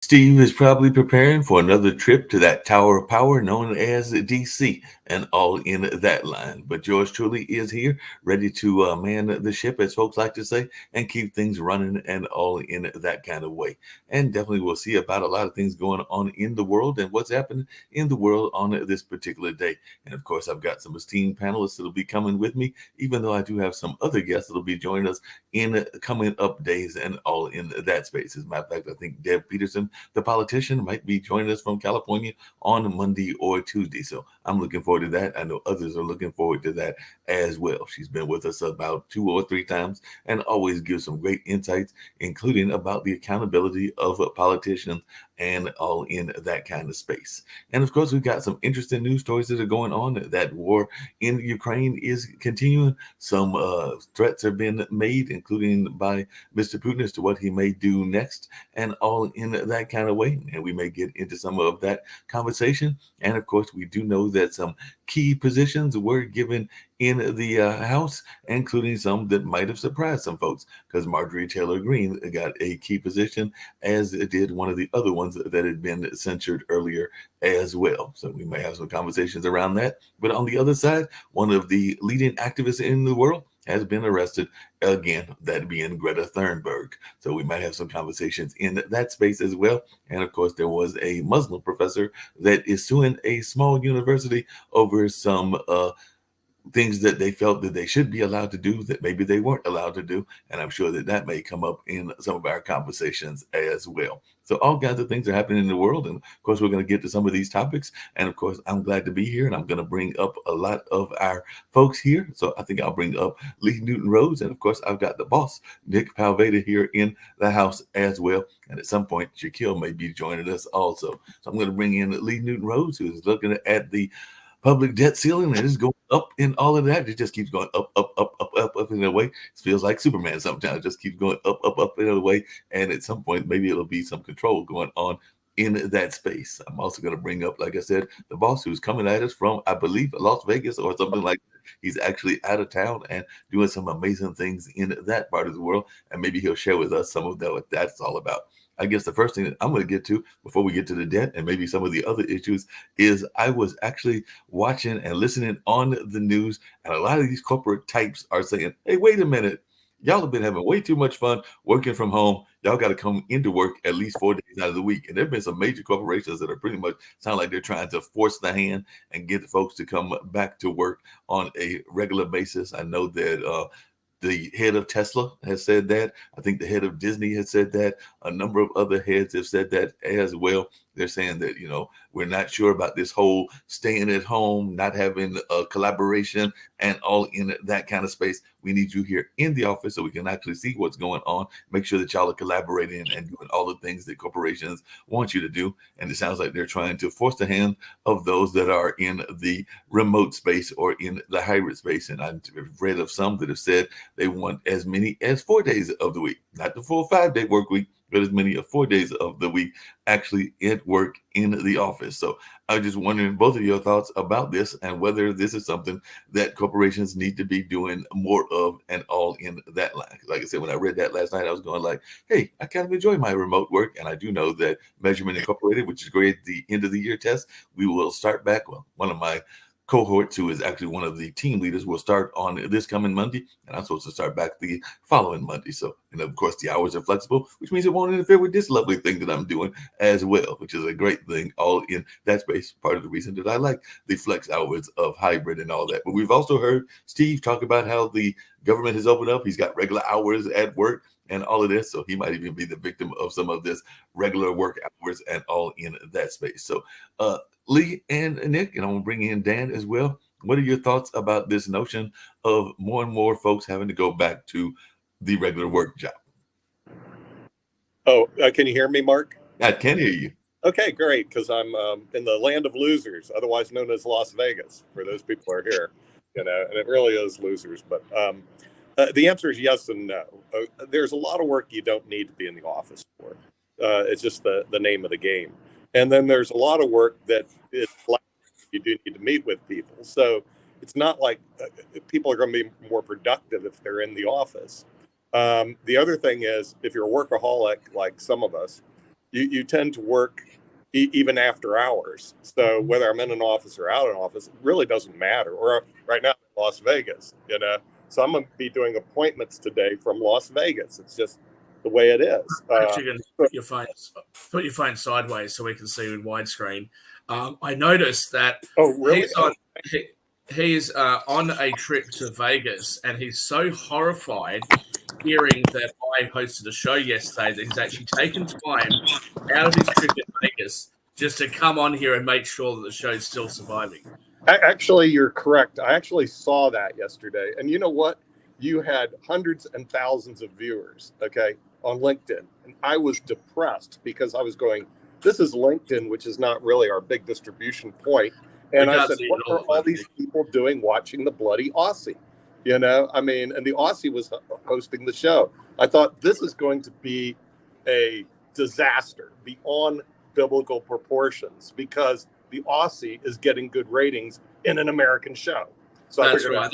Steve is probably preparing for another trip to that Tower of Power known as DC and all in that line. But yours truly is here, ready to man the ship, as folks like to say, and keep things running and all in that kind of way. And definitely we'll see about a lot of things going on in the world and what's happening in the world on this particular day. And of course, I've got some esteemed panelists that'll be coming with me, even though I do have some other guests that'll be joining us in coming up days and all in that space. As a matter of fact, I think Deb Peterson, the politician, might be joining us from California on Monday or Tuesday. So I'm looking forward to that. I know others are looking forward to that as well. She's been with us about 2 or 3 times and always gives some great insights, including about the accountability of politicians and all in that kind of space. And of course, we've got some interesting news stories that are going on. That war in Ukraine is continuing. Some threats have been made, including by Mr. Putin, as to what he may do next, and all in that kind of way. And we may get into some of that conversation. And of course, we do know that some key positions were given in the House, including some that might have surprised some folks, because Marjorie Taylor Greene got a key position, as did one of the other ones that had been censured earlier as well. So we may have some conversations around that. But on the other side, one of the leading activists in the world has been arrested again, that being Greta Thunberg. So we might have some conversations in that space as well. And of course, there was a Muslim professor that is suing a small university over some things that they felt that they should be allowed to do that maybe they weren't allowed to do. And I'm sure that that may come up in some of our conversations as well. So all kinds of things are happening in the world. And of course, we're going to get to some of these topics. And of course, I'm glad to be here. And I'm going to bring up a lot of our folks here. So I think I'll bring up Lee Newton Rhodes. And of course, I've got the boss, Nick Palveda, here in the house as well. And at some point, Shaquille may be joining us also. So I'm going to bring in Lee Newton Rhodes, who's looking at the public debt ceiling, and it's going up in all of that. It just keeps going up in a way. It feels like Superman sometimes. It just keeps going up in a way. And at some point, maybe it'll be some control going on in that space. I'm also going to bring up, like I said, the boss who's coming at us from, I believe, Las Vegas or something like that. He's actually out of town and doing some amazing things in that part of the world. And maybe he'll share with us some of that, what that's all about. I guess the first thing that I'm going to get to before we get to the debt and maybe some of the other issues is I was actually watching and listening on the news, and a lot of these corporate types are saying, hey, wait a minute. Y'all have been having way too much fun working from home. Y'all got to come into work at least 4 days out of the week. And there have been some major corporations that are pretty much sound like they're trying to force the hand and get folks to come back to work on a regular basis. I know that the head of Tesla has said that. I think the head of Disney has said that. A number of other heads have said that as well. They're saying that, we're not sure about this whole staying at home, not having a collaboration and all in that kind of space. We need you here in the office so we can actually see what's going on, make sure that y'all are collaborating and doing all the things that corporations want you to do. And it sounds like they're trying to force the hand of those that are in the remote space or in the hybrid space. And I've read of some that have said they want as many as 4 days of the week, not the full 5-day work week, but as many as 4 days of the week actually at work in the office. So I was just wondering both of your thoughts about this and whether this is something that corporations need to be doing more of and all in that line. Like I said, when I read that last night, I was going like, hey, I kind of enjoy my remote work. And I do know that Measurement Incorporated, which is great at the end of the year test, we will start back. Well, one of my cohorts, who is actually one of the team leaders, will start on this coming Monday, and I'm supposed to start back the following Monday. So, and of course, the hours are flexible, which means it won't interfere with this lovely thing that I'm doing as well, which is a great thing, all in that space. Part of the reason that I like the flex hours of hybrid and all that. But we've also heard Steve talk about how the government has opened up. He's got regular hours at work and all of this. So he might even be the victim of some of this regular work hours and all in that space. So, Lee and Nick, and I'm going to bring in Dan as well. What are your thoughts about this notion of more and more folks having to go back to the regular work job? Oh, can you hear me, Mark? I can hear you. Okay, great, because I'm in the land of losers, otherwise known as Las Vegas, for those people who are here, and it really is losers. But the answer is yes and no. There's a lot of work you don't need to be in the office for. It's just the name of the game. And then there's a lot of work that you do need to meet with people. So it's not like people are going to be more productive if they're in the office. The other thing is, if you're a workaholic like some of us, you tend to work even after hours. So whether I'm in an office or out of an office, it really doesn't matter. Or right now in Las Vegas, So I'm going to be doing appointments today from Las Vegas. It's just the way it is. Actually, going to put your phone sideways so we can see in widescreen. I noticed that. Oh, really? He's on a trip to Vegas, and he's so horrified hearing that I hosted a show yesterday that he's actually taken time out of his trip in Vegas just to come on here and make sure that the show's still surviving. Actually, you're correct. I actually saw that yesterday. And you know what? You had hundreds and thousands of viewers, okay, on LinkedIn. And I was depressed because I was going, this is LinkedIn, which is not really our big distribution point. And I said, what are all these people doing watching the bloody Aussie? And the Aussie was hosting the show. I thought this is going to be a disaster beyond biblical proportions because the Aussie is getting good ratings in an American show. So that's right.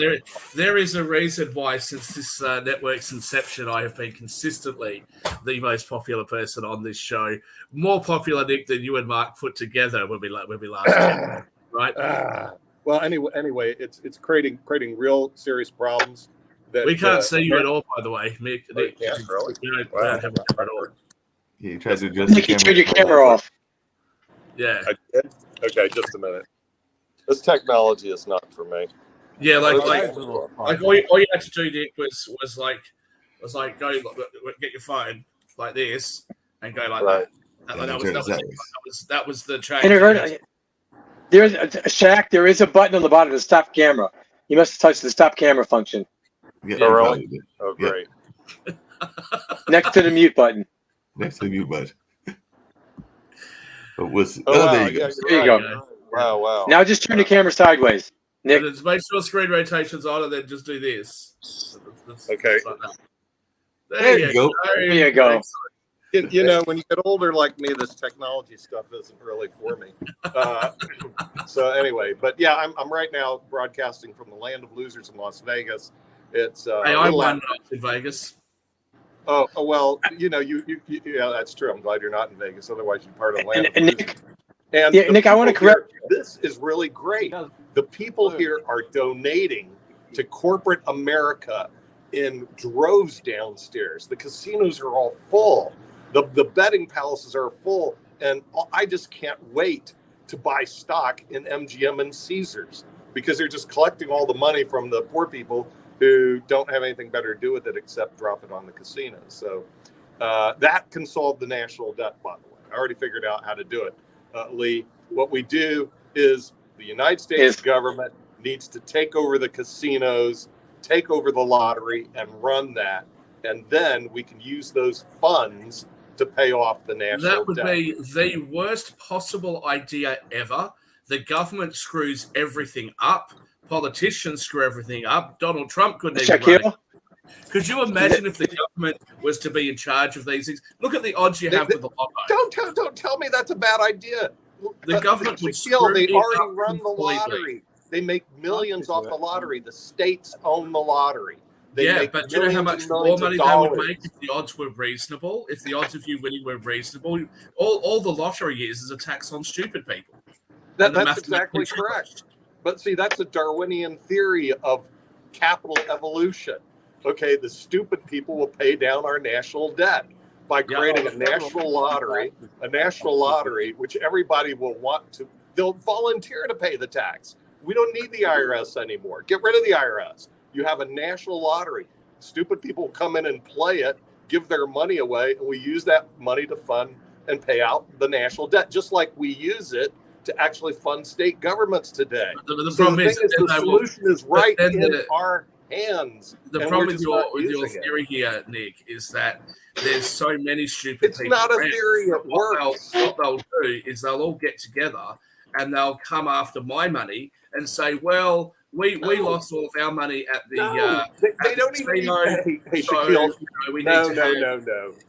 There is a reason why, since this network's inception, I have been consistently the most popular person on this show. More popular, Nick, than you and Mark put together when we last checked, right? Well, anyway, it's creating real serious problems. That we can't see you at all, by the way, Nick. Really? You don't have a camera at all. Yeah, you tried to adjust Nick, you turned your camera off. Yeah. I did? Okay, just a minute. This technology is not for me. Yeah, like all you had to do, Nick, was go get your phone like this and go like Right. that. That was the change. There's Shaq. There is a button on the bottom to stop camera. You must touch the stop camera function. Yeah, Oh, really? Oh, great. Yeah. Next to the mute button. Next to the mute button. Wow. There There you go. Wow. Now just turn the camera sideways, Nick. Just make sure screen rotation's on, and then just do this. Okay. Like that. There you go. There you go. When you get older like me, this technology stuff isn't really for me. So anyway, but yeah, I'm right now broadcasting from the land of losers in Las Vegas. It's I won in Vegas. Oh well, yeah, that's true. I'm glad you're not in Vegas. Otherwise, you're part of the land of Nick, losers. And Nick, I want to correct. This is really great. The people here are donating to corporate America in droves downstairs. The casinos are all full. The betting palaces are full. And I just can't wait to buy stock in MGM and Caesars because they're just collecting all the money from the poor people who don't have anything better to do with it except drop it on the casinos. So that can solve the national debt, by the way. I already figured out how to do it. Lee, what we do is the United States government needs to take over the casinos, take over the lottery, and run that. And then we can use those funds to pay off the national debt. That would be the worst possible idea ever. The government screws everything up. Politicians screw everything up. Donald Trump couldn't even run it. Could you imagine if the government was to be in charge of these things? Look at the odds you have with the lotto. Don't tell me that's a bad idea. The government would they already run the lottery. They make millions off the lottery. The states own the lottery. But do you know how much more money they would make if the odds were reasonable? If the odds of you winning were reasonable? All the lottery is a tax on stupid people. That's exactly correct. But see, that's a Darwinian theory of capital evolution. Okay, the stupid people will pay down our national debt by creating a national lottery, which everybody will want to. They'll volunteer to pay the tax. We don't need the IRS anymore. Get rid of the IRS. You have a national lottery. Stupid people come in and play it, give their money away, and we use that money to fund and pay out the national debt, just like we use it to actually fund state governments today. The So problem the thing is, the solution is right in our hands. The problem with your theory here, Nick, is that there's so many stupid It's people. It's not a theory. It works. What they'll do is they'll all get together and they'll come after my money and say, well, we lost all of our money at the they don't even need hey Shaquille.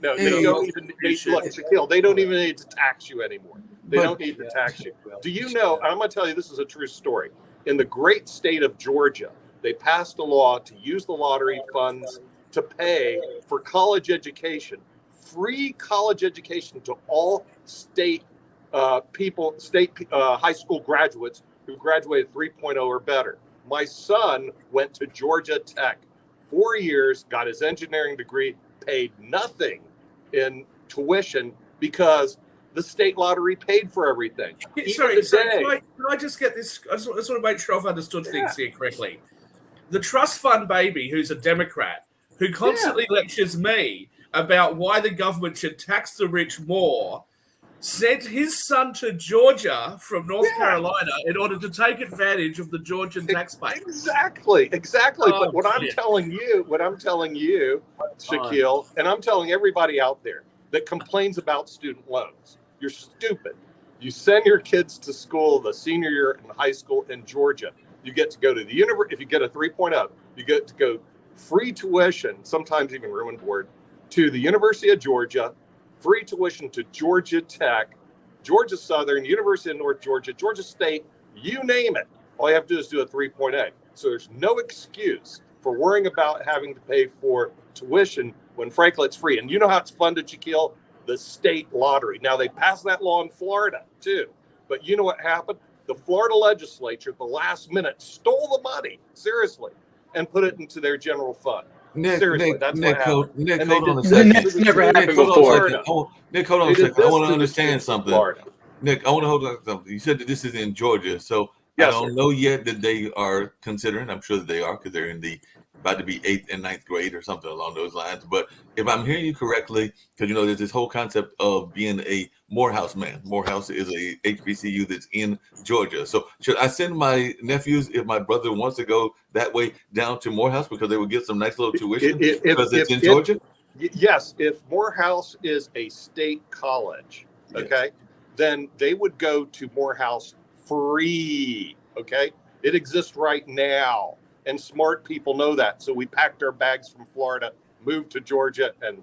No. They don't even look, Shaquille, they don't even need to tax you anymore. They don't need to tax you. Do you know, I'm gonna tell you, this is a true story. In the great state of Georgia, they passed a law to use the lottery funds to pay for college education, free college education to all state high school graduates who graduated 3.0 or better. My son went to Georgia Tech, 4 years, got his engineering degree, paid nothing in tuition because the state lottery paid for everything. Sorry, can I just get this? I just want to make sure I've understood things here correctly. The trust fund baby, who's a Democrat, who constantly lectures me about why the government should tax the rich more, sent his son to Georgia from North Carolina in order to take advantage of the Georgian taxpayer. Exactly. But what I'm telling you, Shaquille, and I'm telling everybody out there that complains about student loans, you're stupid. You send your kids to school the senior year in high school in Georgia. You get to go to the university. If you get a 3.0, you get to go free tuition, sometimes even room and board, to the University of Georgia, free tuition to Georgia Tech, Georgia Southern, University of North Georgia, Georgia State, you name it. All you have to do is do a 3.8. So there's no excuse for worrying about having to pay for tuition when frankly it's free. And you know how it's funded, Shaquille? The state lottery. Now they passed that law in Florida too. But you know what happened? The Florida legislature at the last minute stole the money, seriously, and put it into their general fund. Seriously, that's what happened. Nick, hold on a second. That's never happened before. Nick, hold on a second. I want to understand something. Nick, I want to hold on something. You said that this is in Georgia, so I don't know yet that they are considering. I'm sure that they are because they're in the about to be 8th and 9th grade or something along those lines. But if I'm hearing you correctly, because there's this whole concept of being a Morehouse man. Morehouse is a HBCU that's in Georgia. So should I send my nephews, if my brother wants to go that way, down to Morehouse because they would get some nice little tuition because it's in Georgia? Yes, if Morehouse is a state college, then they would go to Morehouse free, It exists right now. And smart people know that. So we packed our bags from Florida, moved to Georgia, and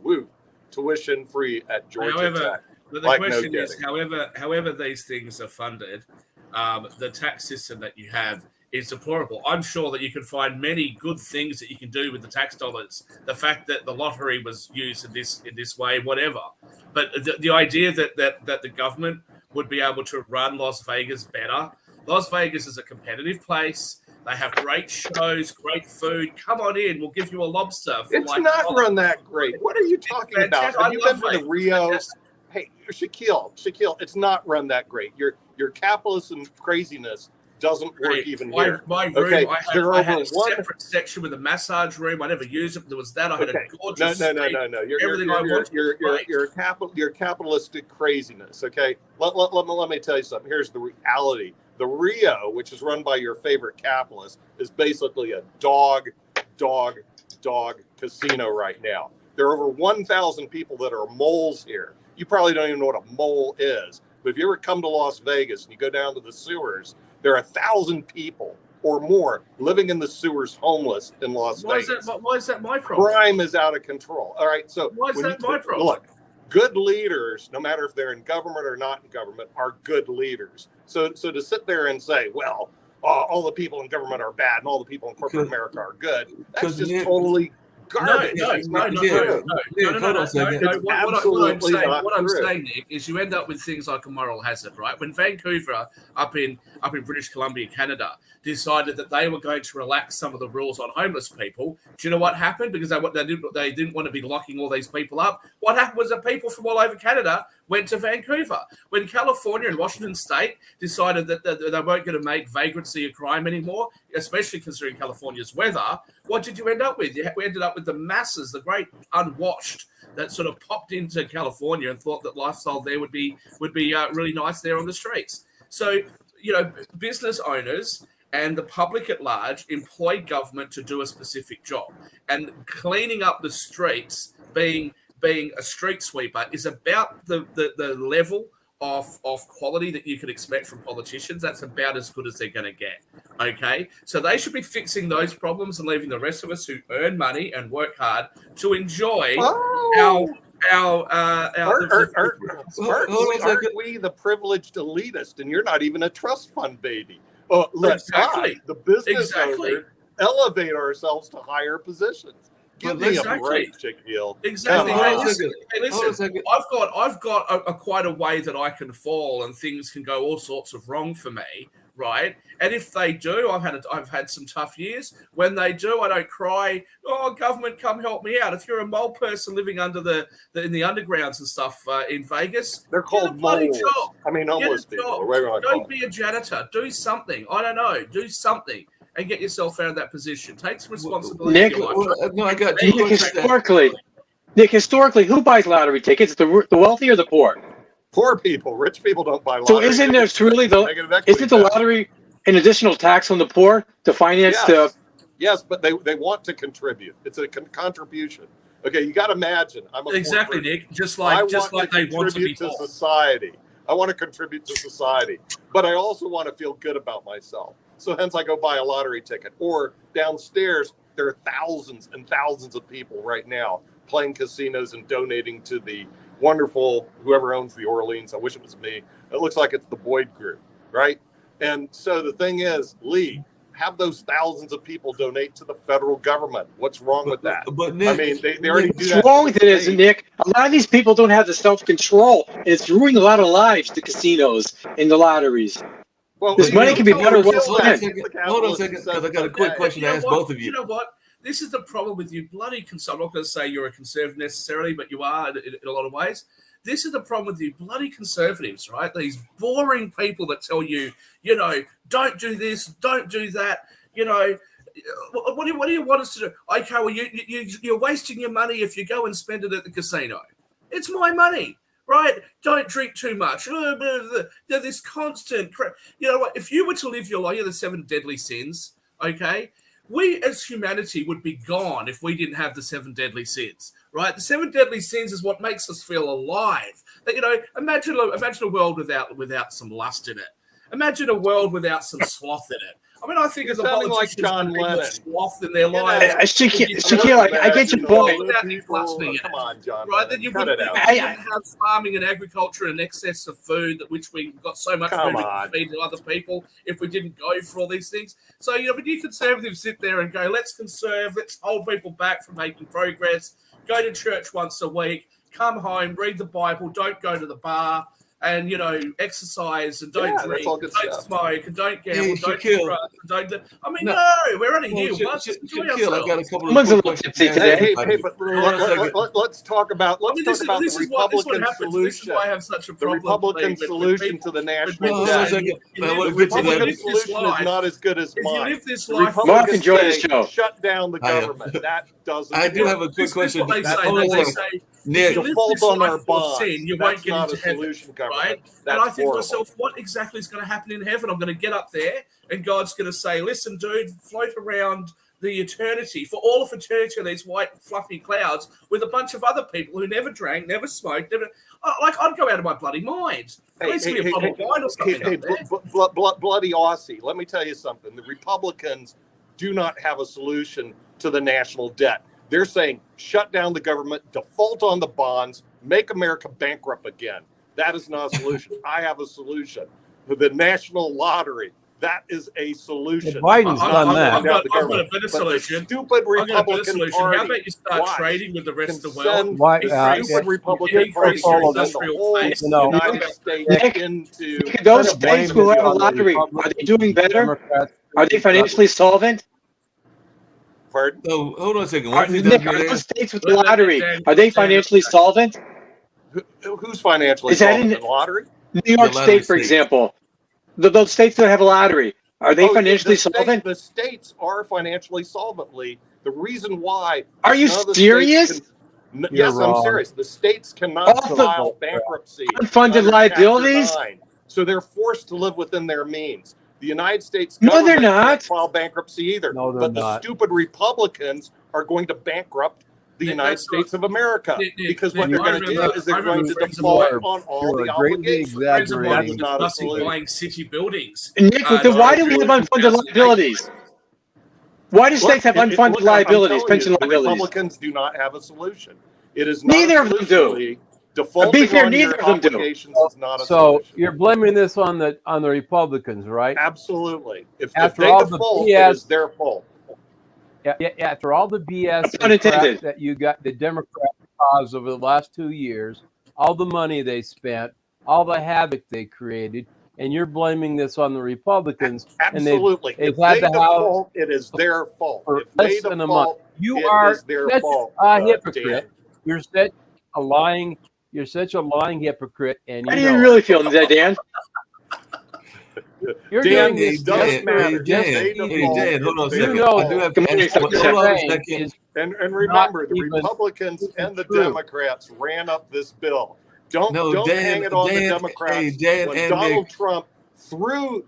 tuition free at Georgia Tech. But the question is, however these things are funded, the tax system that you have is deplorable. I'm sure that you can find many good things that you can do with the tax dollars. The fact that the lottery was used in this way, whatever. But the idea that the government would be able to run Las Vegas better. Las Vegas is a competitive place. They have great shows, great food. Come on in. We'll give you a lobster. It's not run that great. What are you talking about? Have you been to Rio? Hey, Shaquille, it's not run that great. Your capitalism craziness doesn't work even here. My room, I had a separate section with a massage room. I never used it. There was that. I had a gorgeous No. Your capitalistic craziness, Let me tell you something. Here's the reality. The Rio, which is run by your favorite capitalist, is basically a dog casino right now. There are over 1,000 people that are moles here. You probably don't even know what a mole is. But if you ever come to Las Vegas and you go down to the sewers, there are 1,000 people or more living in the sewers homeless in Las Vegas. Why is that my problem? Crime is out of control. All right, so why is that my problem? Look, good leaders, no matter if they're in government or not in government, are good leaders. So to sit there and say, well, all the people in government are bad and all the people in corporate America are good, that's just totally garbage. No. What I'm saying, Nick, is you end up with things like a moral hazard, right? When Vancouver, up in British Columbia, Canada, decided that they were going to relax some of the rules on homeless people, do you know what happened? Because they didn't want to be locking all these people up. What happened was that people from all over Canada went to Vancouver. When California and Washington State decided that they weren't going to make vagrancy a crime anymore, especially considering California's weather, what did you end up with? We ended up with the masses, the great unwashed, that sort of popped into California and thought that lifestyle there would be really nice there on the streets. So, business owners and the public at large employ government to do a specific job, and cleaning up the streets, being a street sweeper, is about the level of quality that you could expect from politicians. That's about as good as they're going to get. Okay, so they should be fixing those problems and leaving the rest of us who earn money and work hard to enjoy aren't we the privileged elitist? And you're not even a trust fund baby. Let's the business owners, elevate ourselves to higher positions. Give me a break, Shaquille. Exactly. Hey, listen. I've got quite a way that I can fall, and things can go all sorts of wrong for me, right? And if they do, I've had some tough years. When they do, I don't cry. Oh, government, come help me out. If you're a mole person living under in the undergrounds and stuff in Vegas, they're called moles. I mean, homeless people. Don't be a janitor. Do something. I don't know. Do something. And get yourself out of that position. Take some responsibility. Nick, I got two Nick, historically, who buys lottery tickets? The wealthy or the poor? Poor people. Rich people don't buy lottery. So isn't there truly isn't the lottery an additional tax on the poor to finance the? Yes, but they want to contribute. It's a contribution. Okay, you got to imagine. Exactly, Nick. Just like they want to be to society. I want to contribute to society, but I also want to feel good about myself. So hence I go buy a lottery ticket. Or downstairs, there are thousands and thousands of people right now playing casinos and donating to the wonderful, whoever owns the Orleans. I wish it was me. It looks like it's the Boyd Group, right? And so the thing is, Lee, have those thousands of people donate to the federal government. What's wrong with that? But Nick, I mean, they already do that. What's wrong with it is, Nick, a lot of these people don't have the self-control, and it's ruining a lot of lives, the casinos and the lotteries. Well, this money can be better well spent. Hold on a second, because I got a quick question to ask both of you. You know what? This is the problem with you bloody conservative. I'm not going to say you're a conservative necessarily, but you are in a lot of ways. This is the problem with you bloody conservatives, right? These boring people that tell you, don't do this, don't do that. What do you want us to do? Okay, well, you're wasting your money if you go and spend it at the casino. It's my money. Right? Don't drink too much. This constant crap. You know what? If you were to live your life, the 7 deadly sins, okay? We as humanity would be gone if we didn't have the 7 deadly sins, right? The 7 deadly sins is what makes us feel alive. Imagine a world without some lust in it. Imagine a world without some sloth in it. I mean, I think as a politician, like John Lennon, sloth in their lives. Shaquille, I get your point. Come on, John. Right, then you wouldn't have farming and agriculture and excess of food, which we've got so much food to feed to other people if we didn't go for all these things. So, but you conservatives sit there and go, let's conserve, let's hold people back from making progress, go to church once a week, come home, read the Bible, don't go to the bar, and exercise and don't drink, don't smoke, and don't gamble, don't drugs, don't. I mean, no, we're only here once. I got a couple of questions. Hey, but let's talk about the Republican solution. This is why I have such a problem. The Republican solution to the national debt. The Republican solution is not as good as mine. If you live this life, Mark, enjoy the show. Shut down the government. That doesn't. I do have a quick question. They say, Nick, default on our bonds. You won't get into heaven, right? And I think to myself, what exactly is going to happen in heaven? I'm going to get up there, and God's going to say, "Listen, dude, float around the eternity for all of eternity on these white fluffy clouds with a bunch of other people who never drank, never smoked, never." I'd go out of my bloody mind. At least be a bottle of wine or something. Bloody Aussie. Let me tell you something. The Republicans do not have a solution to the national debt. They're saying shut down the government, default on the bonds, make America bankrupt again. That is not a solution. I have a solution. The national lottery. That is a solution. Well, Biden's done that. I've got a better solution. Stupid Republican Party. How about you start trading with the rest of the world? Stupid Republican Party sends the whole United States into... Those states who have a lottery, are they doing better? Are they financially solvent? Pardon? So, hold on a second. Nick, are those states with the lottery, are they financially solvent? Who's financially solvent? The lottery? New York State, for example. Those states that have a lottery, are they financially solvent? The states are financially solvently. The reason why... Are you serious? Yes, I'm serious. The states cannot file bankruptcy. Unfunded liabilities? So they're forced to live within their means. The United States No, government they're not. can't file bankruptcy either. No, they're but the not. stupid Republicans are going to bankrupt the United States of America, because what they're going to do is they're going to default on all the obligations. Friends of mine were That's not a discussing solution. buying city buildings. Nick, so why do we have unfunded liabilities? Why do states have unfunded liabilities, pension liabilities? The Republicans do not have a solution. It is not Neither of them do. Defaulting Be fair, on neither your of them do. obligations is not a So solution. you're blaming this on the Republicans, right? Absolutely. If After they all the default, BS it is their fault. Yeah, after all the BS and Unintended. crap that you got the Democrats caused over the last 2 years, all the money they spent, all the havoc they created, and you're blaming this on the Republicans. Absolutely. And If they default, it is their fault. for If they less than a month. default, You it are is their such fault, a hypocrite. Dan. You're such a lying. You're such a lying hypocrite, and How do you you know really feel, Dan? you're Dan, doing this. it doesn't matter. Hey, Dan, hold on a second. You know, I do have Come to on, ask second. hold on a saying second. is And remember, the even Republicans and the true. Democrats ran up this bill. Don't Dan, hang it on Dan, the Democrats. hey, Dan when and Donald Nick. Trump threw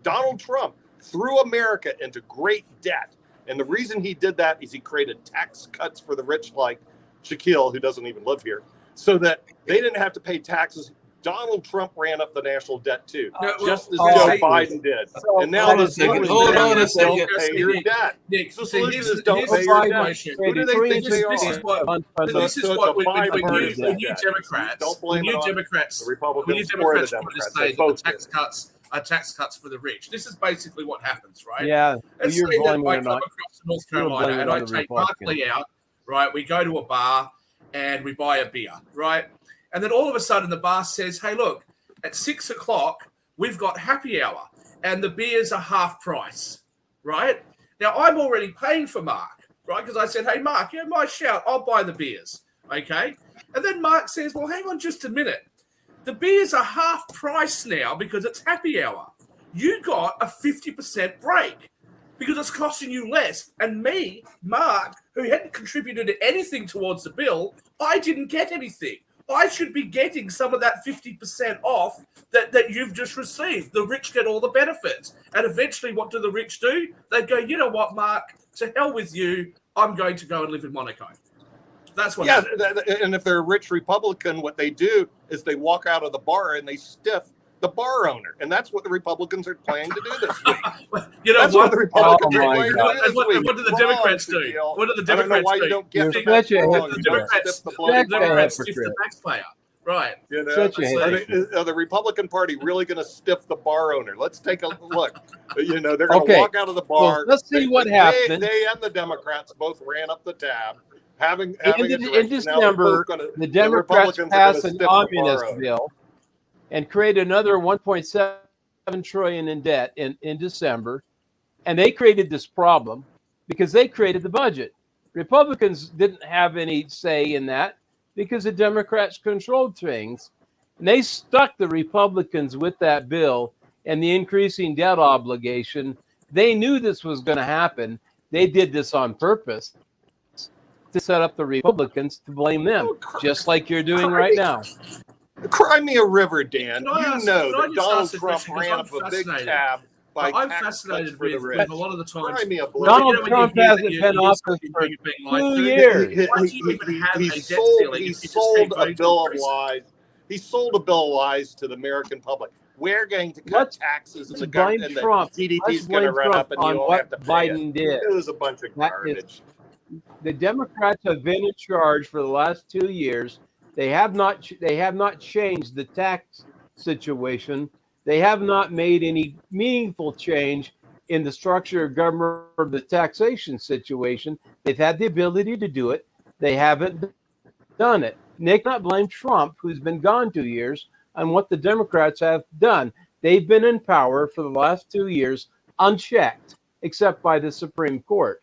America into great debt. And the reason he did that is he created tax cuts for the rich, like Shaquille, who doesn't even live here, so that they didn't have to pay taxes. Donald Trump ran up the national debt too, No, just as well, Joe see- Biden did. So, And now hold on the a second. solution Hold is on a don't second. pay your debt. Nick, The see, solution here's is don't here's pay the your debt. situation. Who do they think they This is are? what this is So what it's a when you bipartisan debt. Democrats, Don't when blame you it on Democrats, the when you Republicans or Democrats the try to Democrats. say They that the both tax did. cuts are tax cuts for the rich. This is basically what happens, right? yeah. Let's You're say that blaming I it come on. across to North you're Carolina blaming and it I on the take Mark Republicans. Lee out, right? We go to a bar and we buy a beer, right? And then all of a sudden the bar says, hey, look, at 6 o'clock, we've got happy hour and the beers are half price, right? Now I'm already paying for Mark, right? Because I said, hey, Mark, you're my shout. I'll buy the beers, okay? And then Mark says, well, hang on just a minute. The beers are half price now because it's happy hour. You got a 50% break because it's costing you less. And me, Mark, who hadn't contributed anything towards the bill, I didn't get anything. I should be getting some of that 50% off that you've just received. The rich get all the benefits. And eventually, what do the rich do? They go, you know what, Mark, to hell with you. I'm going to go and live in Monaco. That's what happens. And if they're a rich Republican, what they do is they walk out of the bar and they stiff the bar owner. And that's what the Republicans are planning to do this week. You know That's what the Republicans Oh are my planning to God. do this What week. do the Wrong, Democrats do? Shaquille. What do the I don't know Democrats why do? you don't You're get such a wrong. hypocrite. You The don't Democrats, stiff the the bloody Such a Democrats bar. stiff the hypocrite. taxpayer. Right. You know, Such a hypocrite. are the Republican Party really going to stiff the bar owner? Let's take a look. You know, they're going to Okay. walk out of the bar. Well, let's see what happened. They and the Democrats both ran up the tab, having a In drink. Now they're both December, gonna- the Democrats Republicans are passed gonna an stiff the bar omnibus owner. bill and created another 1.7 trillion in debt in December, and they created this problem because they created the budget. Republicans didn't have any say in that because the Democrats controlled things, and they stuck the Republicans with that bill and the increasing debt obligation. They knew this was going to happen. They did this on purpose to set up the Republicans to blame them, just like you're doing right now. Cry me a river, Dan. Can I You ask- know can I that just Donald ask a Trump question? 'Cause ran I'm up a big fascinated. tab by I'm tax fascinated cuts for the with rich. a lot of the times. Cry me a blood. Donald when you Trump hear that hasn't you- been you office something for being lied 2 to, years. Why do you even have a debt ceiling if you just sold keep a voting to bill of increase it? lies. He sold a bill of lies to the American public. We're going to cut Let's- taxes and let's the blame government and the Trump. GDP Let's is going to blame run Trump up and you on won't have what to pay Biden it. did. It was a bunch of That garbage. The Democrats have been in charge for the last 2 years. They have not changed the tax situation. They have not made any meaningful change in the structure of government or the taxation situation. They've had the ability to do it. They haven't done it. Nick not blame Trump, who's been gone 2 years, on what the Democrats have done. They've been in power for the last 2 years unchecked, except by the Supreme Court.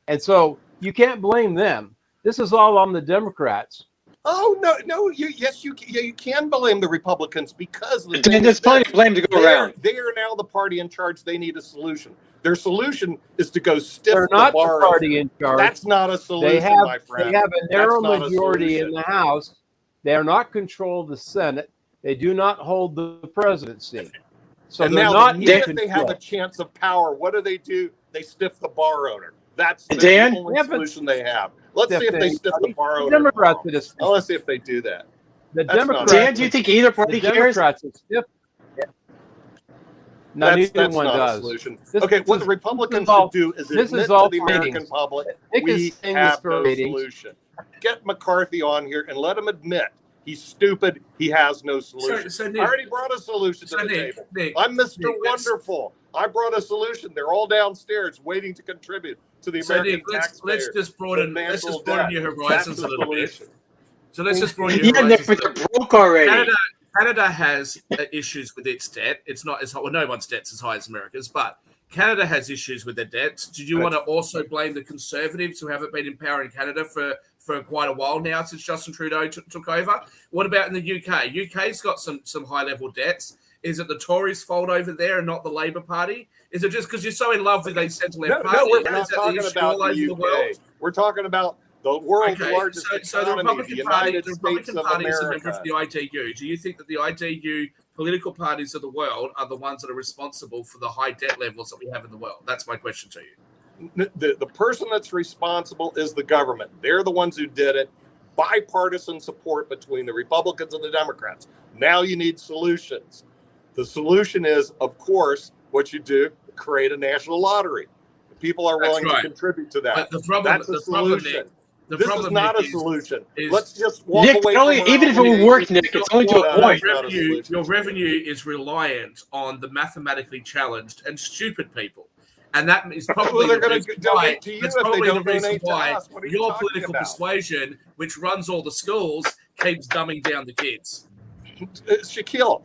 And so you can't blame them. This is all on the Democrats. Oh no! You can blame the Republicans because the Dan, there's plenty of blame to go around. They are now the party in charge. They need a solution. Their solution is to go stiff They're the not the bar. party in charge. That's not a solution, my friend. They have a narrow That's not a majority solution. in the House. They are not control the Senate. They do not hold the presidency. So and they're now not the in minute they have control. a chance of power, what do? They stiff the bar owner. That's the Dan? only Yeah, but solution they have. Let's see if they stiff the bar The owner. Democrats are just Oh, let's see if they do that. the That's not- Democrats. Dan, do you think either The party cares? Democrats are stiff. No, neither That's one not a does. solution. This Okay, what is- the Republicans this is all- should do is this admit is all to the American ratings. public, Nick we is saying this have for no ratings. solution. Get McCarthy on here and let him admit he's stupid. He has no solution. So I Nick, already brought a solution to so the Nick, table. Nick, I'm Mr. Nick, let's- Wonderful. I brought a solution. They're all downstairs waiting to contribute to the So American Nick, let's taxpayer. just broaden your horizons a little bit. So let's just broaden your Yeah, Nick, horizons. but they're broke already. Canada has issues with its debt. It's not well, no one's debt's as high as America's, but Canada has issues with their debts. Did you want to also blame the Conservatives who haven't been in power in Canada for quite a while now since Justin Trudeau took over? What about in the UK? UK's got some high level debts. Is it the Tories' fault over there and not the Labour Party? Is it just because you're so in love with a centre left party? No, we're Is not that the talking issue about all over the world? UK. We're talking about the world's Okay, largest so the economy, Republican the Party, United States of Party is a member America. of the ITU. Do you think that the ITU political parties of the world are the ones that are responsible for the high debt levels that we have in the world? That's my question to you. The person that's responsible is the government. They're the ones who did it. Bipartisan support between the Republicans and the Democrats. Now you need solutions. The solution is, of course, what you do, create a national lottery. People are willing to contribute to that. But the problem, That's a solution. This is not a solution. Let's just walk Nick, away from even if it would work, Nick, it's only to a point. Your revenue is reliant on the mathematically challenged and stupid people. And that is probably they're going to donate to you if they don't donate to us. What are you your talking political about? persuasion, which runs all the schools, keeps dumbing down the kids. Shaquille,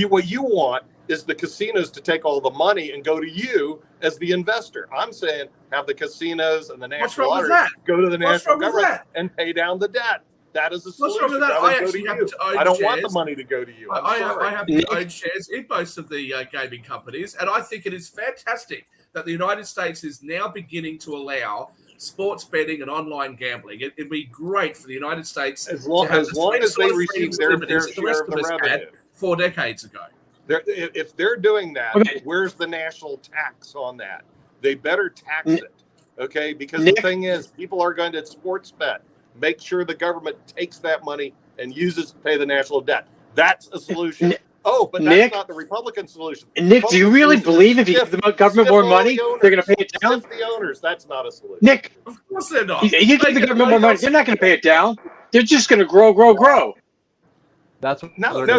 what you want is the casinos to take all the money and go to you as the investor. I'm saying have the casinos and the national lottery go to the national government and pay down the debt. That is a solution. What's wrong with that? I actually happen to own I don't shares. want the money to go to you. I happen to own shares in most of the gaming companies, and I think it is fantastic that the United States is now beginning to allow sports betting and online gambling. It'd be great for the United States as long as they receive their fair share of the revenue. 4 decades ago. If they're doing that, where's the national tax on that? They better tax it, okay? Because the thing is, people are going to sports bet. Make sure the government takes that money and uses it to pay the national debt. That's a solution. But that's not the Republican solution. Nick, do you really believe if you give the government more money, they're going to pay it down? Stiff the owners. That's not a solution. Nick, of course they're not. You give the government more money, they're not going to pay it down. They're just going to grow. That's what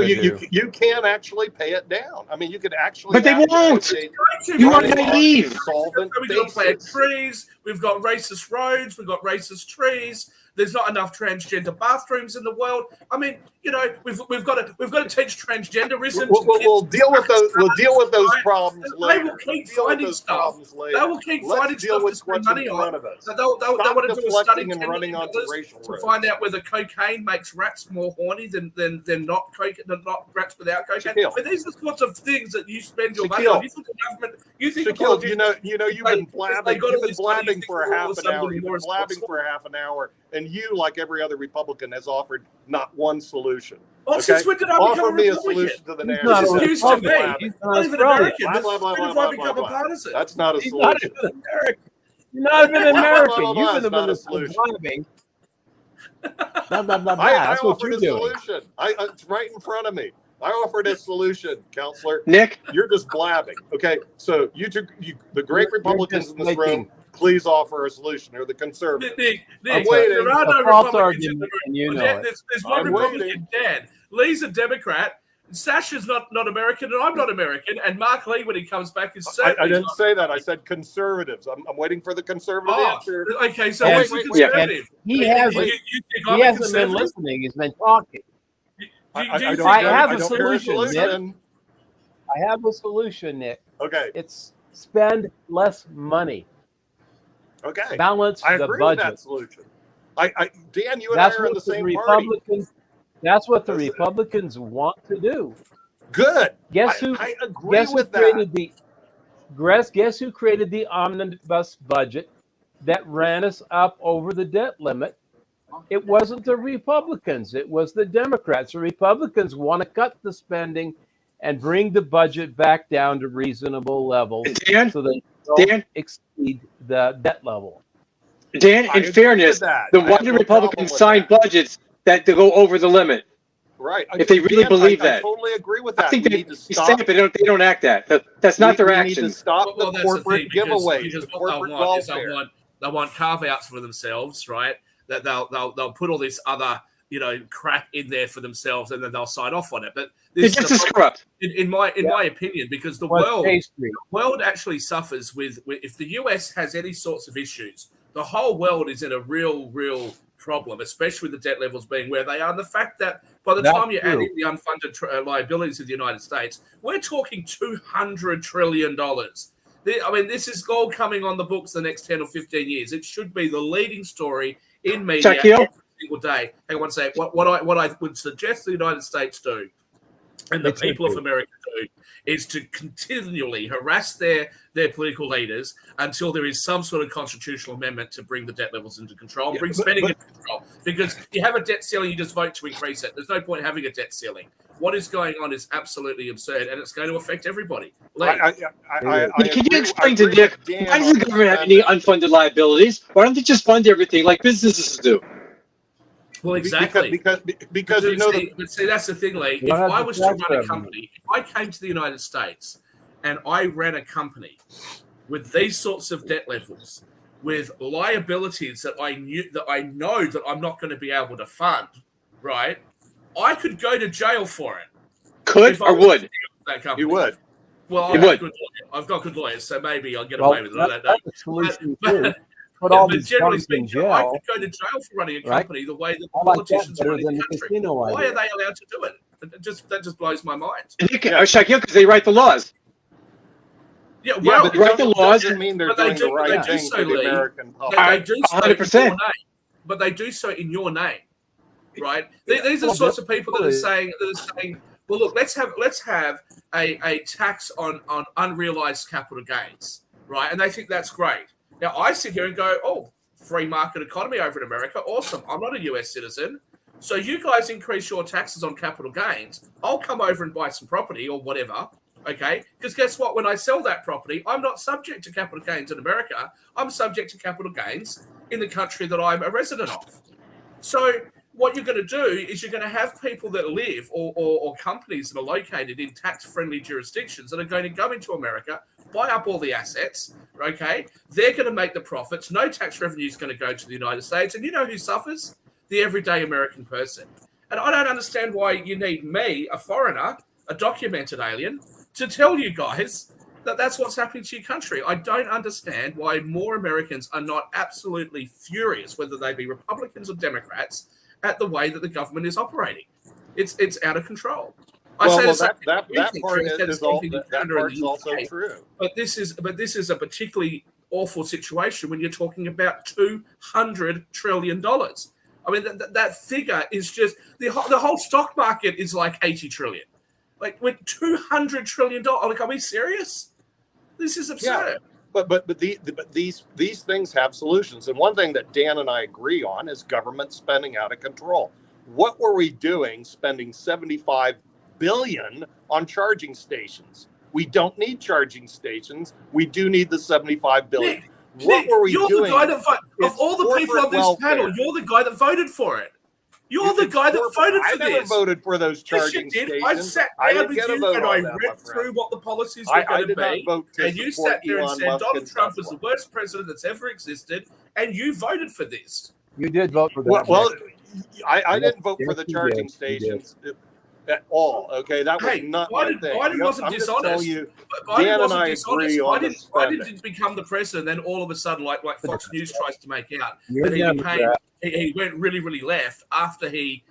you can actually pay it down. I mean, you could actually. But they won't. You are naive. We've got plant trees. We've got racist roads. We've got racist trees. There's not enough transgender bathrooms in the world. I mean, we've got to teach transgenderism. We'll deal with those. We'll deal with those problems later. They will keep finding stuff. They will keep finding stuff to spend money on. They'll want to do a study to find out whether cocaine makes rats more horny than not rats without cocaine. But these are the sorts of things that you spend your money on. You think the government? You think you've been blabbing. You've been blabbing for a half an hour. You've been blabbing for a half an hour. And you, like every other Republican, has offered not one solution. Since when did I become a me a Republican? solution to the national. Excuse to me. He's not even American. When have I become a partisan? That's not a solution. You're not even American. You've been the one that's blabbing. I offered a solution. It's right in front of me. I offered a solution, counselor. Nick, you're just blabbing. Okay, so the great Republicans in this room, please offer a solution. Or the conservatives. Nick, I'm waiting. There are no Republicans in the room. There's one Republican dead. Lee's a Democrat. Sasha's not American, and I'm not American. And Mark Lee, when he comes back, is certainly I didn't say that. I said conservatives. I'm waiting for the conservative answer. Okay, so wait, conservative? He hasn't been listening. He's been talking. I have a solution. I have a solution, Nick. Okay. It's spend less money. Okay. Balance I the agree budget. with that solution. Dan, you and I are in the same party. That's what the Republicans want to do. Good. Guess who? I agree with that. Guess who created the omnibus budget that ran us up over the debt limit? It wasn't the Republicans. It was the Democrats. The Republicans want to cut the spending and bring the budget back down to reasonable levels Dan, so they don't exceed the debt level. Dan, in fairness, the wonder Republicans sign budgets that go over the limit. Right. If they really believe that. I totally agree with that. I think we they need to stop. Say it, they don't act that. That's not their we action. Need to stop the that's corporate the thing, giveaways, because the what corporate they'll want is welfare. they want carve-outs for themselves, right? That they'll put all this other crap in there for themselves, and then they'll sign off on it. But this is corrupt, in my opinion, because the world actually suffers with if the US has any sorts of issues, the whole world is in a real problem, especially with the debt levels being where they are. And the fact that by the time you add in the unfunded liabilities of the United States, we're talking $200 trillion. I mean, this is all coming on the books the next 10 or 15 years. It should be the leading story in media every single day. Hang on one second. What I would suggest the United States do, and the people of America do, is to continually harass their political leaders until there is some sort of constitutional amendment to bring the debt levels into control, bring spending into control. Because you have a debt ceiling, you just vote to increase it. There's no point having a debt ceiling. What is going on is absolutely absurd, and it's going to affect everybody. Can you explain to Nick, why does the government have any unfunded liabilities? Why don't they just fund everything like businesses do? Well, exactly. Because see, that's the thing, Lee. If I was to run a company, if I came to the United States and I ran a company with these sorts of debt levels, with liabilities that I know that I'm not going to be able to fund, right? I could go to jail for it. Could or would? That company. You would. Well, I've got good lawyers, so maybe I'll get away with it. I don't know. But generally speaking, I could go to jail for running a company the way that politicians run in the country. Why are they allowed to do it? That just blows my mind. Shaquille, because they write the laws. Yeah, well, they write the laws. Doesn't mean they're doing the right thing for the American public. They do so 100%. But they do so in your name, right? These are the sorts of people that are saying, well, look, let's have a tax on unrealized capital gains, right? And they think that's great. Now, I sit here and go, oh, free market economy over in America, awesome. I'm not a US citizen. So you guys increase your taxes on capital gains. I'll come over and buy some property or whatever, okay? Because guess what? When I sell that property, I'm not subject to capital gains in America. I'm subject to capital gains in the country that I'm a resident of. So what you're going to do is you're going to have people that live or companies that are located in tax-friendly jurisdictions that are going to go into America, buy up all the assets, okay? They're going to make the profits. No tax revenue is going to go to the United States. And you know who suffers? The everyday American person. And I don't understand why you need me, a foreigner, a documented alien, to tell you guys that that's what's happening to your country. I don't understand why more Americans are not absolutely furious, whether they be Republicans or Democrats, at the way that the government is operating. It's out of control. That part is also true. But this is a particularly awful situation when you're talking about $200 trillion. I mean, that figure is just the whole stock market is like 80 trillion. Like with $200 trillion, like, are we serious? This is absurd. Yeah. But these things have solutions, and one thing that Dan and I agree on is government spending out of control. What were we doing spending $75 billion on charging stations? We don't need charging stations. We do need the $75 billion. What were we doing? The guy that of all the people on this panel, you're the guy that voted for it. You're the guy that voted for this. I never voted for those charging stations. I sat down with you and I read through what the policies were going to be. And you sat there and said Donald Trump is the worst president that's ever existed, and you voted for this. You did vote for that. Well, I didn't vote for the charging stations at all. Okay, that was not my thing. Biden wasn't dishonest. Dan and I agree on the spending. Biden didn't become the president, then all of a sudden, like Fox News tries to make out, that he went really, really left after he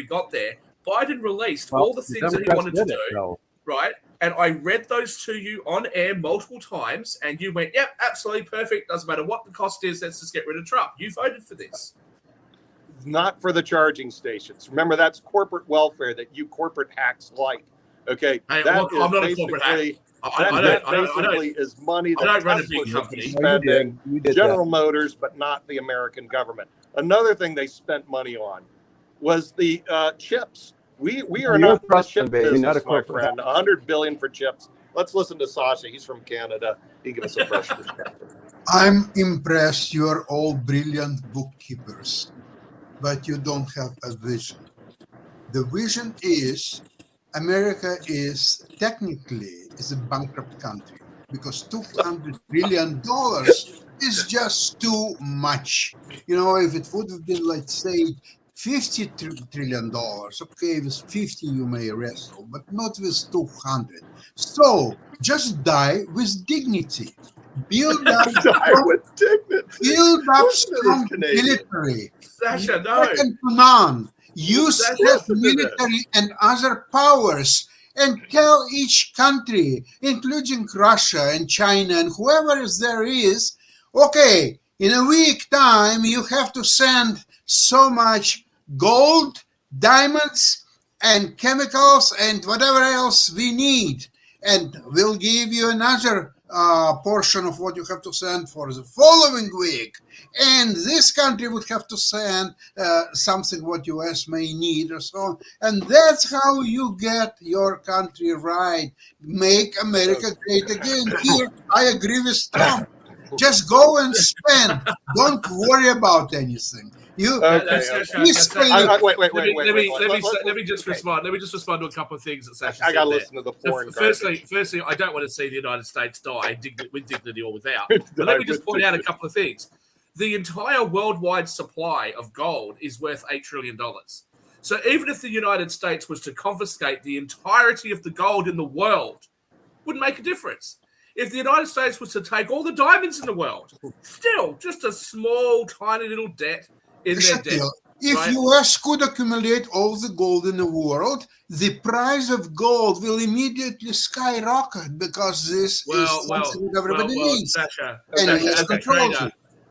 got there. Biden released all the things that he wanted to do, right? And I read those to you on air multiple times, and you went, "Yep, absolutely perfect. Doesn't matter what the cost is. Let's just get rid of Trump." You voted for this. Not for the charging stations. Remember, that's corporate welfare that you corporate hacks like. Okay, I'm not a corporate hack. That basically is money that Tesla should be spending, General Motors, but not the American government. Another thing they spent money on was the chips. We are not in the chip business, my friend. $100 billion for chips. Let's listen to Sasha. He's from Canada. He can give us a fresh perspective. I'm impressed. You're all brilliant bookkeepers, but you don't have a vision. The vision is America is technically a bankrupt country because $200 billion is just too much. If it would have been, let's say, $50 trillion, okay, with 50 you may wrestle, but not with 200. So just die with dignity. Build up strong military. Sasha, no. Second to none. Use that military and other powers and tell each country, including Russia and China and whoever there is, okay, in a week time, you have to send so much gold, diamonds, and chemicals and whatever else we need. And we'll give you another portion of what you have to send for the following week. And this country would have to send something what US may need or so on. And that's how you get your country right. Make America great again. Here, I agree with Trump. Just go and spend. Don't worry about anything. Let me just respond. Let me just respond to a couple of things that Sasha said. I got to listen to the foreign. Firstly, I don't want to see the United States die with dignity or without. But let me just point out a couple of things. The entire worldwide supply of gold is worth $8 trillion. So even if the United States was to confiscate the entirety of the gold in the world, wouldn't make a difference. If the United States was to take all the diamonds in the world, still just a small, tiny little debt in their debt. If US could accumulate all the gold in the world, the price of gold will immediately skyrocket because this is something everybody needs.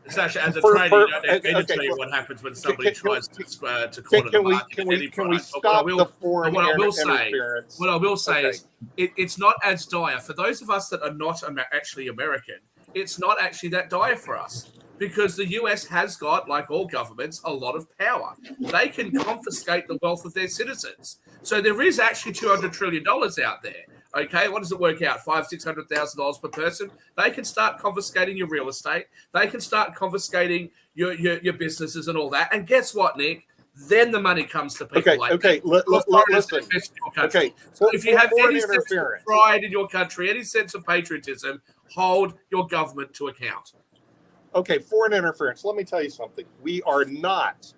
Sasha, as a trader, you don't tell you what happens when somebody tries to corner the market. Can we stop the foreign interference? What I will say is it's not as dire. For those of us that are not actually American, it's not actually that dire for us. Because the US has got, like all governments, a lot of power. They can confiscate the wealth of their citizens. So there is actually $200 trillion out there. Okay, what does it work out? $500,000-$600,000 per person. They can start confiscating your real estate. They can start confiscating your businesses and all that. And guess what, Nick? Then the money comes to people listen. Okay, so if you have any sense of pride in your country, any sense of patriotism, hold your government to account. Okay, foreign interference. Let me tell you something. We are not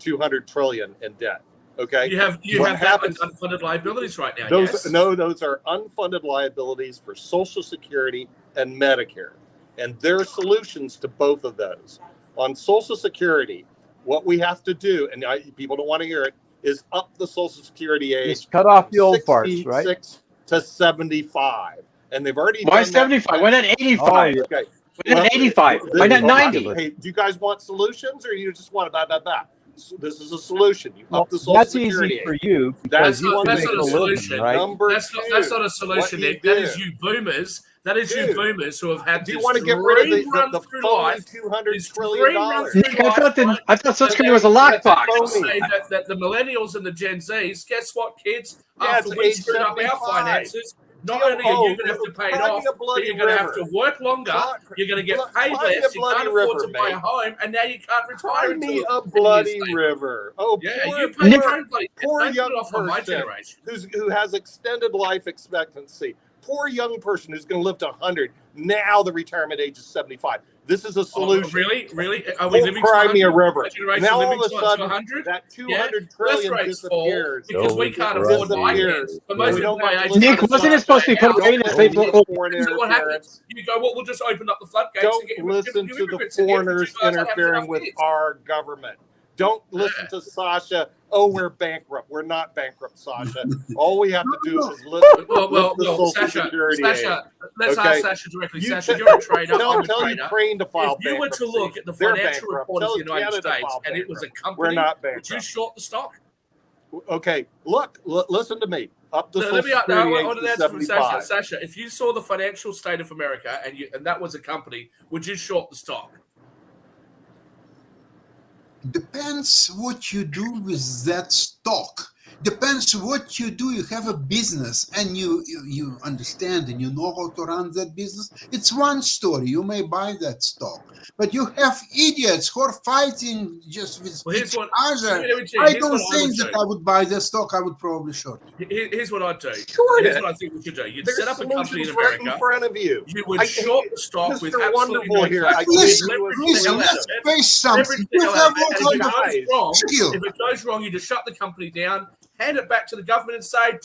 $200 trillion in debt. Okay, you have unfunded liabilities right now. Those are unfunded liabilities for Social Security and Medicare, and there are solutions to both of those. On Social Security, what we have to do, and people don't want to hear it, is up the Social Security age. Just cut off the old parts, right? 66 to 75, and they've already. Why 75? Why not 85? Okay. Why not 85? Why not 90? Hey, do you guys want solutions, or you just want to So this is a solution. You up the Social that's Security easy for you because you that's make not a solution, right? That's not a solution, Nick. That is you boomers. That is you boomers who have had. Do you want to get rid of the phony $200 trillion? Nick, I thought Social Security was a lockbox. Say that the millennials and the Gen Zs. Guess what, kids? After we screwed up our finances. Not only are you going to have to pay it off, but you're going to have to work longer. You're going to get paid less. You can't afford to buy a home, and now you can't retire. Me a bloody river. Oh, yeah, you pay your own bloody. Poor young person who has extended life expectancy. Poor young person who's going to live to 100. Now the retirement age is 75. This is a solution. Really? Are we living cry me a river. Now all of a sudden, that $200 trillion disappears. Because we can't afford migrants. Nick, wasn't it supposed to be put away in the paper? What happens? You go, well, we'll just open up the floodgates. Don't listen to the foreigners interfering with our government. Don't listen to Sasha. Oh, we're bankrupt. We're not bankrupt, Sasha. All we have to do is listen to the Social Security aid. Let's ask Sasha directly. Sasha, you're a trader. Don't tell Ukraine to file bankruptcy. If you were to look at the financial report of the United States and it was a company, would you short the stock? Okay, look, listen to me. Up the Let me. I want to answer from 75. Sasha. If you saw the financial state of America and that was a company, would you short the stock? Depends what you do with that stock. Depends what you do. You have a business and you understand and you know how to run that business. It's one story. You may buy that stock, but you have idiots who are fighting just with each other. I don't think that I would buy the stock. I would probably short. Here's what I'd do. Short Here's it. what I think we should do. You'd There's set up a company in solutions America. right in front of you. You would short the stock Mr. with absolutely Wonderful no here. tax. Listen, let's face something. You have all kind of skill. If it goes wrong, you just shut the company down, hand it back to the government, and say,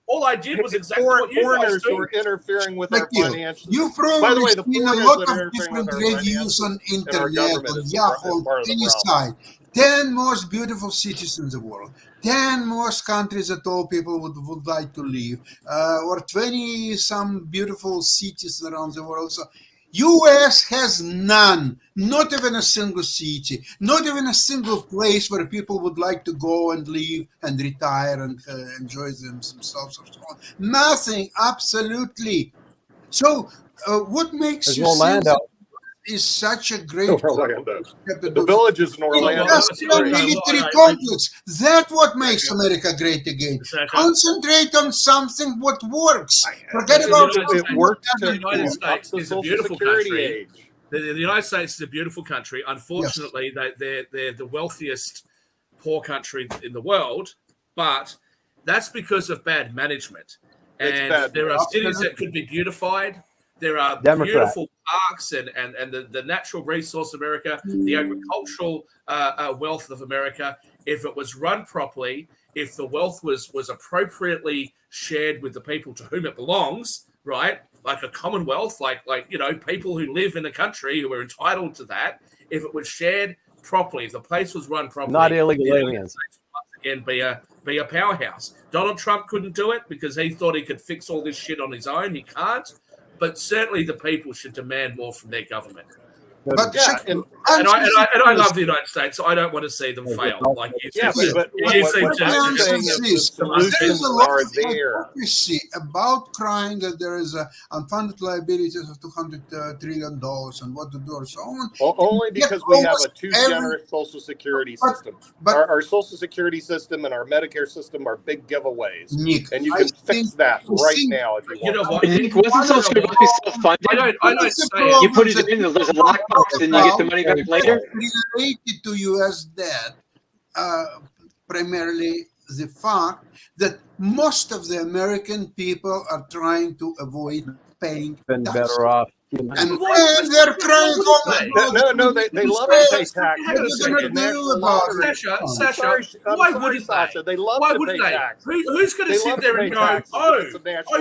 "All I did was exactly what you guys foreigners do." who are interfering with our financials. You've By the probably way, the seen a foreigners lot that are of interfering different with our reviews on finances and our internet, government on is Yahoo, part of the any problem. site. 10 most beautiful cities in the world. 10 most countries that all people would like to live. Or 20 some beautiful cities around the world. So US has none, not even a single city, not even a single place where people would like to go and live and retire and enjoy themselves or so on. Nothing, absolutely. So what makes you think that is such a great Orlando. The villages in Orlando. industrial military complex? That's what makes America great again. Concentrate on something what works. Forget about it works. The United States is a beautiful country. country. The United States is a beautiful country. Unfortunately, they're the wealthiest poor country in the world, but that's because of bad management. And there are cities that could be beautified. There are beautiful parks and the natural resource of America, the agricultural wealth of America. If it was run properly, if the wealth was appropriately shared with the people to whom it belongs, right? Like a commonwealth, like people who live in the country who are entitled to that. If it was shared properly, if the place was run properly, not illegal aliens. Again, be a powerhouse. Donald Trump couldn't do it because he thought he could fix all this shit on his own. He can't. But certainly the people should demand more from their government. But and I love the United States, so I don't want to see them fail. Like you said, there's a lot of hypocrisy about crying that there is unfunded liabilities of $200 trillion and what to do or so on. Well, only because we have a too generous Social Security system. Our Social Security system and our Medicare system are big giveaways. Nick, and you can fix that right now if you want. Know what? Nick, wasn't Social Security self-funded? I don't say it. You put it in, there's a lockbox, and you get the money back later. Related to U.S. debt, primarily the fact that most of the American people are trying to avoid paying Been taxes. better off. And they're crying No, they love to pay taxes. Sasha, why wouldn't they? They love to pay taxes. Who's going to sit there and go,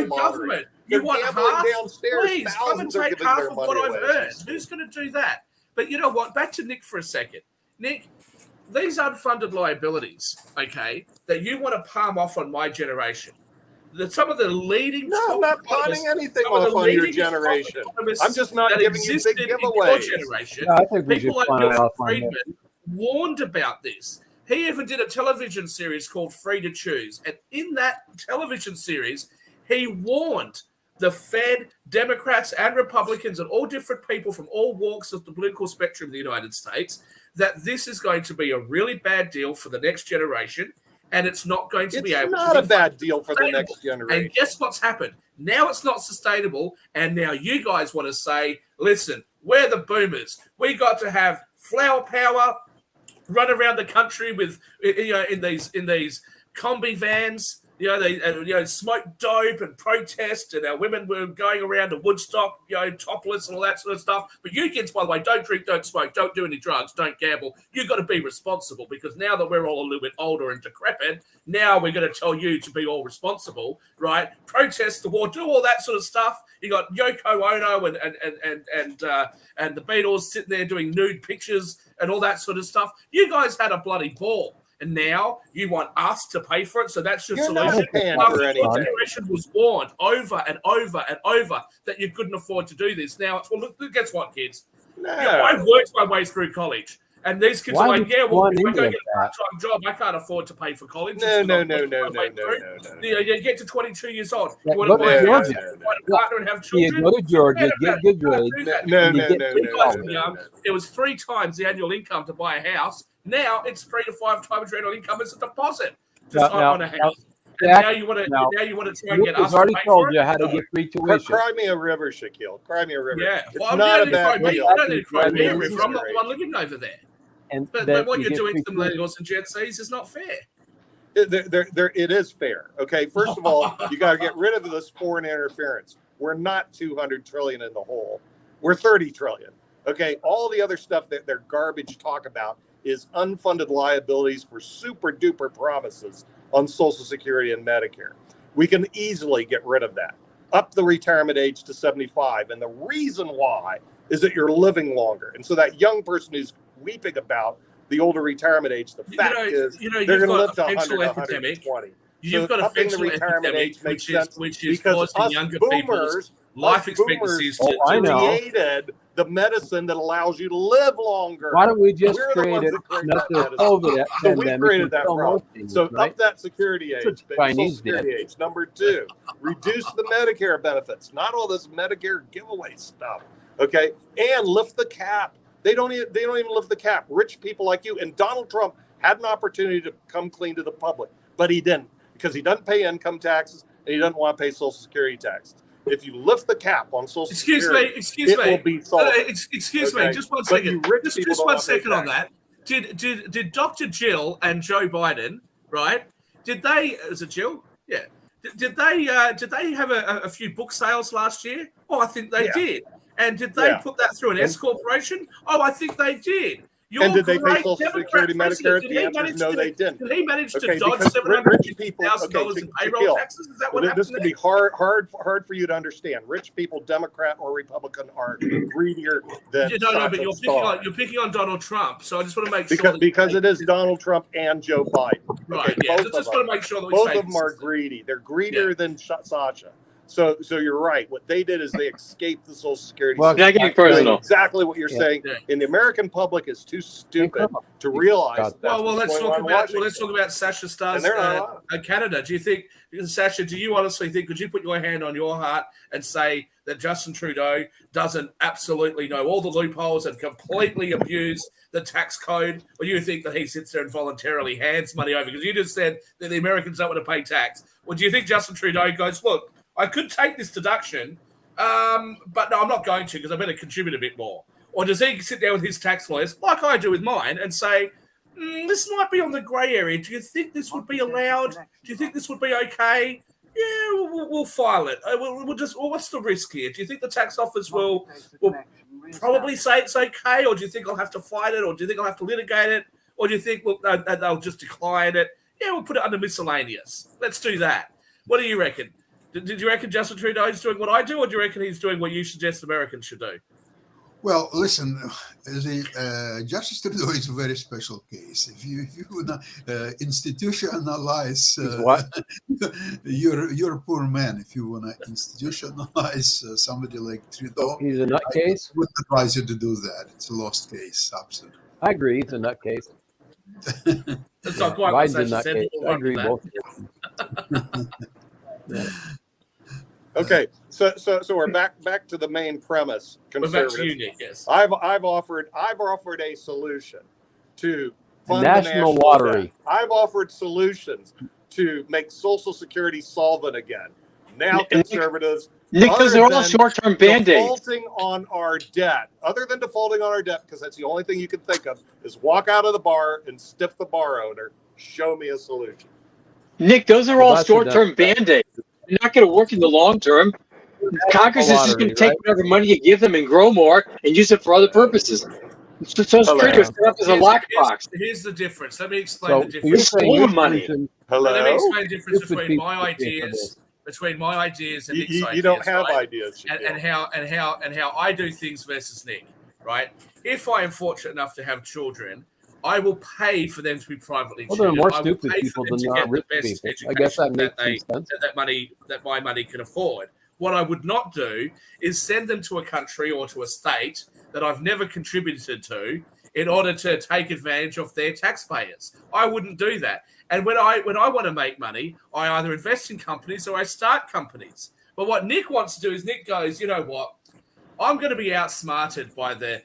government, you want half? Downstairs, please, come and take half of what I've earned. Who's going to do that? But you know what? Back to Nick for a second. Nick, these unfunded liabilities, okay, that you want to palm off on my generation, some of the leading... No, I'm not palming anything off on your generation. I'm just not giving you big giveaways. I think we people should like find Bill out Friedman warned about this. He even did a television series called Free to Choose. And in that television series, he warned the Fed, Democrats, and Republicans, and all different people from all walks of the political spectrum of the United States, that this is going to be a really bad deal for the next generation, and it's not going to be able to be... It's not a bad deal for the next generation. And guess what's happened? Now it's not sustainable, and now you guys want to say, listen, we're the boomers. We got to have flower power, run around the country with, in these combi vans, they smoke dope and protest, and our women were going around to Woodstock, topless and all that sort of stuff. But you kids, by the way, don't drink, don't smoke, don't do any drugs, don't gamble. You've got to be responsible, because now that we're all a little bit older and decrepit, now we're going to tell you to be all responsible, right? Protest the war, do all that sort of stuff. You got Yoko Ono and the Beatles sitting there doing nude pictures and all that sort of stuff. You guys had a bloody ball. And now you want us to pay for it, so that's your solution. Our generation was warned over and over and over that you couldn't afford to do this. Now, well, look, guess what, kids? No. I worked my way through college. And these kids Why are like, would yeah, you well, want if I any go of get a that? part-time job, I can't afford to pay for college. No. You get to 22 years old. Yeah, You want go to buy to a house, Georgia. you want a partner and have You children. go to Georgia, Forget get about good it. You can't grades. do that. and you get When you guys were college. young, it was 3 times the annual income to buy a house. Now it's 3 to 5 times your annual income as a deposit on a house. And now you want to try and get us Luke has to already pay for told it? you how to No. get free tuition. Cry me a river, Shaquille. Cry me a river. Yeah, It's well, not you a don't need to cry bad me. deal. You don't need to cry me a Social river. I'm not the Security. one living over there. And But that what you you're get doing free to the tuition. millennials and Gen Zs is not fair. It is fair. Okay, first of all, you got to get rid of this foreign interference. We're not 200 trillion in the hole. We're 30 trillion. Okay, all the other stuff that they're garbage talk about is unfunded liabilities for super duper promises on Social Security and Medicare. We can easily get rid of that. Up the retirement age to 75. And the reason why is that you're living longer. And so that young person who's weeping about the older retirement age, the fact is they're going to live to 100, 120. You've got a upping the retirement age makes sense which is because causing us younger boomers, people's life expectancies to I know. created the medicine that allows you to live longer. Why don't we just We're the create ones it? that create Not that the medicine. COVID So we pandemic. created and that kill problem. most things, So right? up that security age, That's what Social Chinese Security did. age. Number 2, reduce the Medicare benefits. Not all this Medicare giveaway stuff. Okay, and lift the cap. They don't even lift the cap. Rich people like you and Donald Trump had an opportunity to come clean to the public, but he didn't because he doesn't pay income taxes and he doesn't want to pay Social Security taxes. If you lift the cap on Social Security, it will be solved. Excuse me, just one second. Just 1 second on that. Did Dr. Jill and Joe Biden, right? Did they? Is it Jill? Yeah. Did they have a few book sales last year? Oh, I think they did. And did they put that through an S corporation? Oh, I think they did. And did they pay Social Security, Medicare? The answer is no, they didn't. Did he manage to dodge because rich people, $750,000 in payroll taxes? Is that what happened? This could be hard for you to understand. Rich people, Democrat or Republican, are greedier than no, but you're picking on Donald Trump. So I just want to make sure because it is Donald Trump and Joe Biden. Right. Okay, Yeah. Just want to make sure that we both say of them are greedy. They're greedier than Sasha. So you're right. What they did is they escaped the Social Security system. Well, getting personal. Exactly what you're saying. And the American public is too stupid to realize that. Well, let's talk about Sasha Starr's Canada. Do you think, Sasha? Do you honestly think? Could you put your hand on your heart and say that Justin Trudeau doesn't absolutely know all the loopholes and completely abuse the tax code, or do you think that he sits there and voluntarily hands money over? Because you just said that the Americans don't want to pay tax. Well, do you think Justin Trudeau goes, look, I could take this deduction, but no, I'm not going to because I better contribute a bit more? Or does he sit down with his tax lawyers, like I do with mine, and say, this might be on the grey area. Do you think this would be allowed? Do you think this would be okay? Yeah, we'll file it. We'll just. Well, what's the risk here? Do you think the tax office will probably say it's okay, or do you think I'll have to fight it, or do you think I'll have to litigate it, or do you think they'll just decline it? Yeah, we'll put it under miscellaneous. Let's do that. What do you reckon? Did you reckon Justin Trudeau is doing what I do, or do you reckon he's doing what you suggest Americans should do? Well, listen, Justice Trudeau is a very special case. If you would institutionalize you're a poor man. If you want to institutionalize somebody like Trudeau, he's a nutcase. I would advise you to do that. It's a lost case, absolutely. I agree. He's a nutcase. That's not quite what Biden's a nutcase. I agree both. Okay, so we're back to the main premise. Conservatives. We're back to you, Nick, yes. I've offered a solution to fund national the lottery. Debt. I've offered solutions to make Social Security solvent again. Now, conservatives, because they're all short-term band-aids. Defaulting on our debt, other than defaulting on our debt, because that's the only thing you can think of, is walk out of the bar and stiff the bar owner. Show me a solution. Nick, those are all short-term band-aids. They're not going to work in the long term. Congress is just going to take whatever money you give them and grow more and use it for other purposes. So Security was set up as a lockbox. Here's the difference. Let me explain the difference. You're stolen money. Let me explain the difference between my ideas and Nick's ideas. You don't have ideas, and how I do things versus Nick. Right? If I am fortunate enough to have children, I will pay for them to be privately tutored. Well, they're more stupid people than rich people. I guess that makes sense. That my money can afford. What I would not do is send them to a country or to a state that I've never contributed to in order to take advantage of their taxpayers. I wouldn't do that. And when I want to make money, I either invest in companies or I start companies. But what Nick wants to do is Nick goes, you know what? I'm going to be outsmarted by the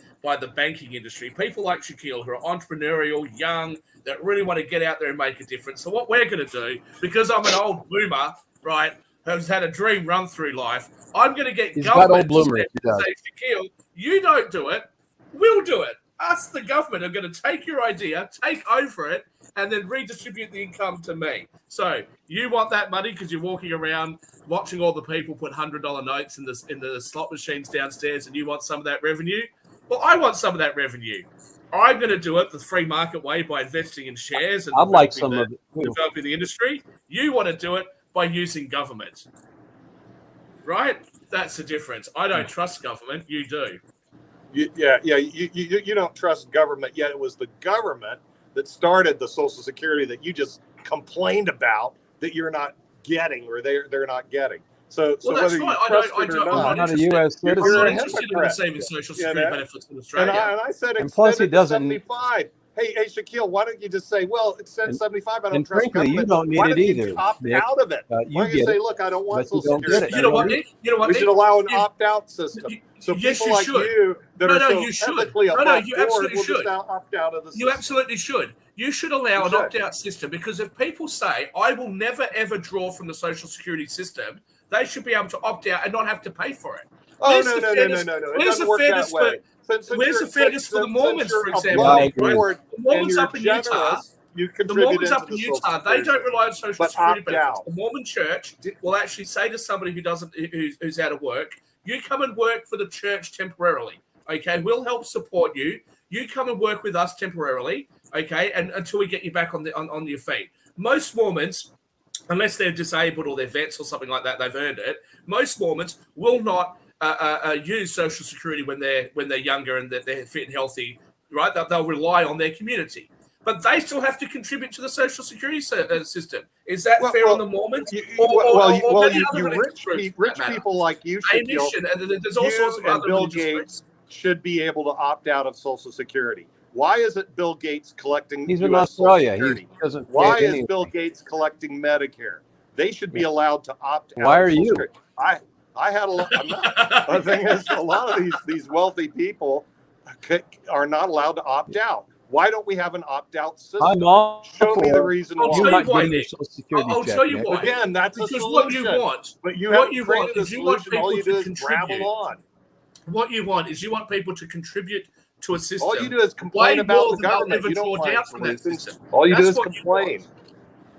banking industry. People like Shaquille who are entrepreneurial, young, that really want to get out there and make a difference. So what we're going to do, because I'm an old boomer, right, who's had a dream run through life, I'm going to get government to say, Shaquille, you don't do it, we'll do it. Us, the government, are going to take your idea, take over it, and then redistribute the income to me. So you want that money because you're walking around watching all the people put $100 notes in the slot machines downstairs, and you want some of that revenue? Well, I want some of that revenue. I'm going to do it the free market way by investing in shares and I'd like some of it developing the industry. You want to do it by using government, right? That's the difference. I don't trust government. You do. You don't trust government, yet it was the government that started the Social Security that you just complained about that you're not getting or they're not getting. So whether you trust it or not, I'm not a U.S. citizen. I'm not interested in receiving Social Security benefits in Australia. And I said, and plus he doesn't. 75. Hey, Shaquille, why don't you just say, well, it says 75. I don't trust frankly, government. you don't need why it don't either. You opt Nick, out of it. Why don't you say, look, I don't want Social Security. You know what, Nick? We should allow an opt-out system. So yes, people like you that are so ethically above board will just opt out of the system. You absolutely should. You should allow an opt-out system, because if people say, I will never, ever draw from the Social Security system, they should be able to opt out and not have to pay for it. Oh, no. It doesn't work that way. Where's the fairness for the Mormons, for example? The Mormons up in Utah, they don't rely on Social Security benefits. The Mormon Church will actually say to somebody who's out of work, you come and work for the church temporarily. Okay, we'll help support you. You come and work with us temporarily. Okay, and until we get you back on your feet. Most Mormons, unless they're disabled or they're vets or something like that, they've earned it. Most Mormons will not use Social Security when they're younger and that they're fit and healthy, right? They'll rely on their community, but they still have to contribute to the Social Security system. Is that fair on the Mormons? Rich people like you, there's all sorts of other Bill Gates should be able to opt out of Social Security. Why is it Bill Gates collecting He's in Australia. Why is Bill Gates collecting Medicare? They should be allowed to opt out. Why are you? I had a lot. The thing is, a lot of these wealthy people are not allowed to opt out. Why don't we have an opt-out system? Show me the reason why. I'll tell you why. Again, that's a solution. What you want, but you haven't created a solution. All you do is rabble on. What you want is people to contribute to a system. All you do is complain about the government. You don't draw from that system. All you do is complain.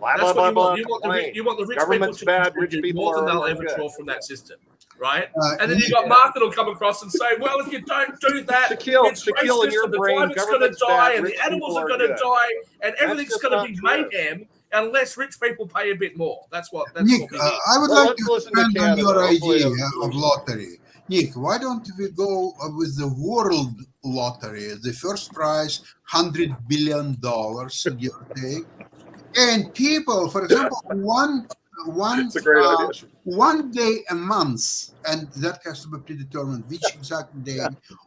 That's what you want. You want the rich government's people to bad. Rich people more than they'll ever draw from that system, right? And then you got Mark that'll come across and say, "Well, if you don't do that, Shaquille, it's racist, in your the brain, climate's going to die, and the rich animals people are going to die, and everything's going to be mayhem unless rich people pay a bit more." That's what. Nick, I would like to expand on your idea of lottery. Nick, why don't we go with the world lottery? The first prize, $100 billion, give or take. And people, for example, one day a month, and that has to be predetermined, which exact day,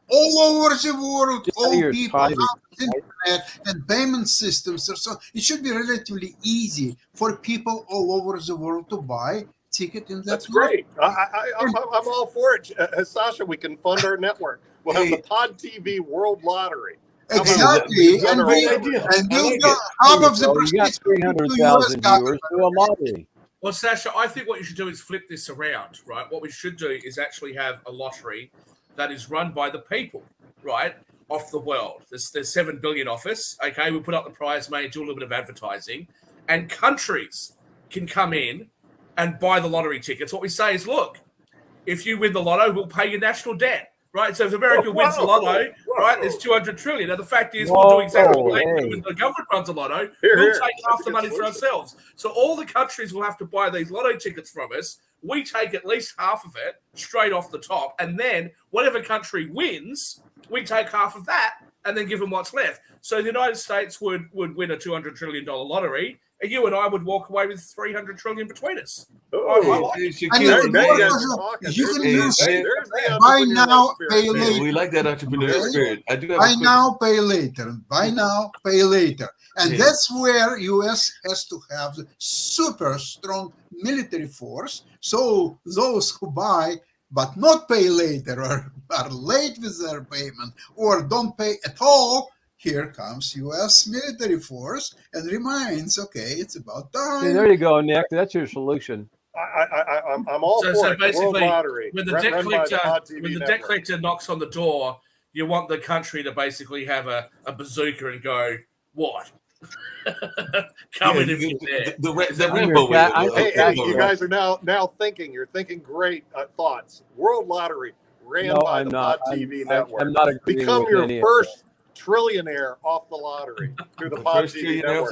all over the world, all people have internet and payment systems. So it should be relatively easy for people all over the world to buy ticket in that. That's great. I'm all for it. Sasha, we can fund our network. We'll have the Pod TV World Lottery. Exactly, and we'll go half of the proceeds to 300,000 viewers to a lottery. Well, Sasha, I think what you should do is flip this around, right? What we should do is actually have a lottery that is run by the people, right, of the world. There's 7 billion of us, okay? We put up the prize money, do a little bit of advertising, and countries can come in and buy the lottery tickets. What we say is, look, if you win the lotto, we'll pay your national debt. Right, so if America wins the lotto, right, there's 200 trillion. Now the fact is, we'll do exactly what they do when the government runs a lotto. We'll take half the money for ourselves. So all the countries will have to buy these lotto tickets from us. We take at least half of it straight off the top, and then whatever country wins, we take half of that and then give them what's left. So the United States would win a $200 trillion lottery, and you and I would walk away with 300 trillion between us. Oh, And you can use buy now, pay later. We like that entrepreneurial spirit. I do have buy now, pay later. Buy now, pay later. And that's where U.S. has to have super strong military force. So those who buy but not pay later, or are late with their payment, or don't pay at all, here comes U.S. military force and reminds, okay, it's about time. See, there you go, Nick. That's your solution. I'm all for it. Basically, World Lottery, when the debt collector knocks on the door, you want the country to basically have a bazooka and go, what? Come in if you're there. Hey, you guys are now thinking. You're thinking great thoughts. World Lottery ran by the Pod TV network. I'm not agreeing Become with your any first trillionaire off the lottery through the Pod TV network.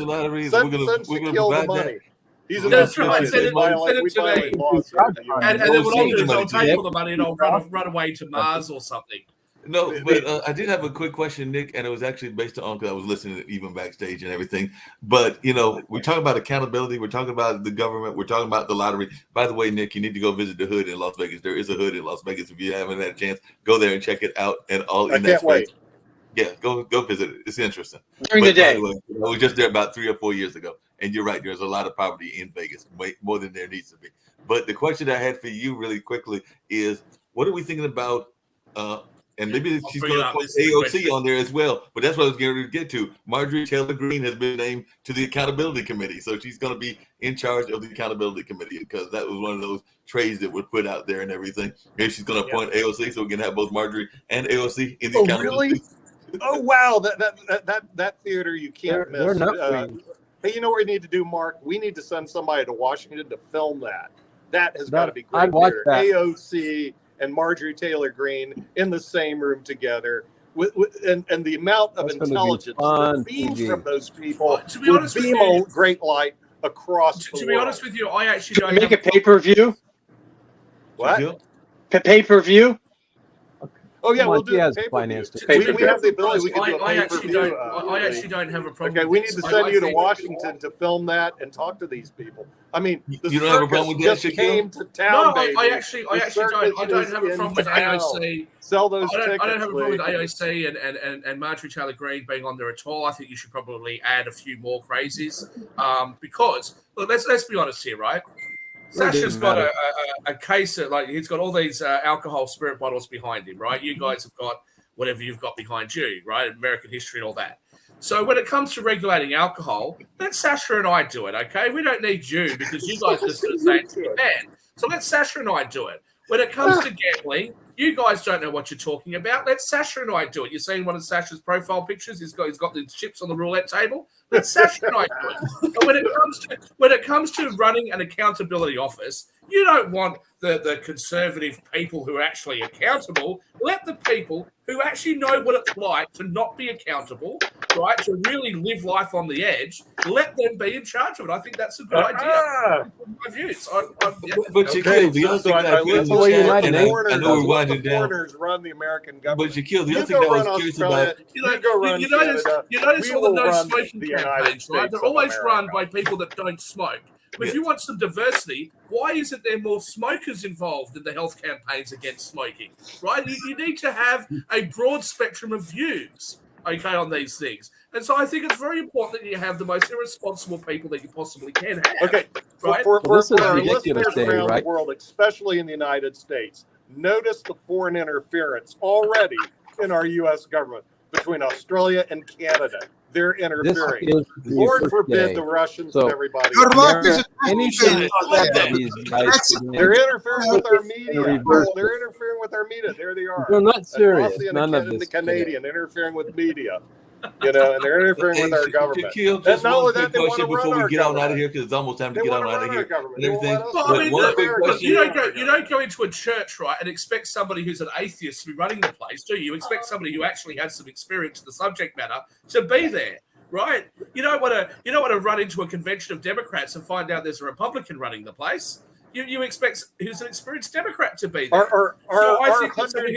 Send Shaquille the money. He's an right. Send it to me. And then what I'll do is I'll take all the money and I'll run away to Mars or something. No, but I did have a quick question, Nick, and it was actually based on because I was listening even backstage and everything. But, we're talking about accountability. We're talking about the government. We're talking about the lottery. By the way, Nick, you need to go visit the hood in Las Vegas. There is a hood in Las Vegas. If you haven't had a chance, go there and check it out. And all in that can't wait. Yeah, go visit it. It's interesting. During the day. By the way, I was just there about 3 or 4 years ago. And you're right. There's a lot of poverty in Vegas, way more than there needs to be. But the question I had for you really quickly is, what are we thinking about and maybe she's going to put AOC on there as well. But that's what I was going to get to. Marjorie Taylor Greene has been named to the Accountability Committee. So she's going to be in charge of the Accountability Committee because that was one of those trades that were put out there and everything. Maybe she's going to appoint AOC so we can have both Marjorie and AOC in the Accountability. Really? Oh, wow. That theater you can't miss. Hey, you know what we need to do, Mark? We need to send somebody to Washington to film that. That has got to be great. I'd watch that. AOC and Marjorie Taylor Greene in the same room together, and the amount of intelligence that beams from those people would beam a great light across the world. To be honest with you, I actually don't make a pay-per-view. What? Pay-per-view? Oh yeah, we'll do We we have the ability. We can do a pay-per-view. I actually don't have a problem. Okay, we need to send you to Washington to film that and talk to these people. I mean, the you don't have a problem with that, just came to town. No, baby. I actually don't. I don't have a problem with AOC. Sell those tickets. I don't have a problem with AOC and Marjorie Taylor Greene being on there at all. I think you should probably add a few more crazies because look, let's be honest here, right? Sasha's got a case of, he's got all these alcohol spirit bottles behind him, right? You guys have got whatever you've got behind you, right? American history and all that. So when it comes to regulating alcohol, let Sasha and I do it, okay? We don't need you because you guys are just going to say it's your man. So let Sasha and I do it. When it comes to gambling, you guys don't know what you're talking about. Let Sasha and I do it. You're seeing one of Sasha's profile pictures. He's got the chips on the roulette table. Let Sasha and I do it. And when it comes to running an accountability office, you don't want the conservative people who are actually accountable. Let the people who actually know what it's like to not be accountable, right, to really live life on the edge, let them be in charge of it. I think that's a good idea. My views. But Shaquille, the other thing I know we're winding down. Foreigners run the American government. But Shaquille, the other thing that I was curious about, you notice all the no smoking campaigns, right? They're always run by people that don't smoke. But if you want some diversity, why isn't there more smokers involved in the health campaigns against smoking? Right? You need to have a broad spectrum of views, okay, on these things. And so I think it's very important that you have the most irresponsible people that you possibly can have. Okay, right? For our listeners around the world, especially in the United States, notice the foreign interference already in our U.S. government between Australia and Canada. They're interfering. Lord forbid the Russians and everybody. Your luck is They're interfering with our media. They're interfering with our media. There they are. They're not serious. None of this. The Canadian interfering with media. And they're interfering with our government. Just not only that, they want to before we get on out of here, because it's almost time to get on out of here and everything. You don't go into a church, right, and expect somebody who's an atheist to be running the place, do you? You expect somebody who actually has some experience in the subject matter to be there, right? You don't want to run into a convention of Democrats and find out there's a Republican running the place. you expect who's an experienced Democrat to be there. Our $100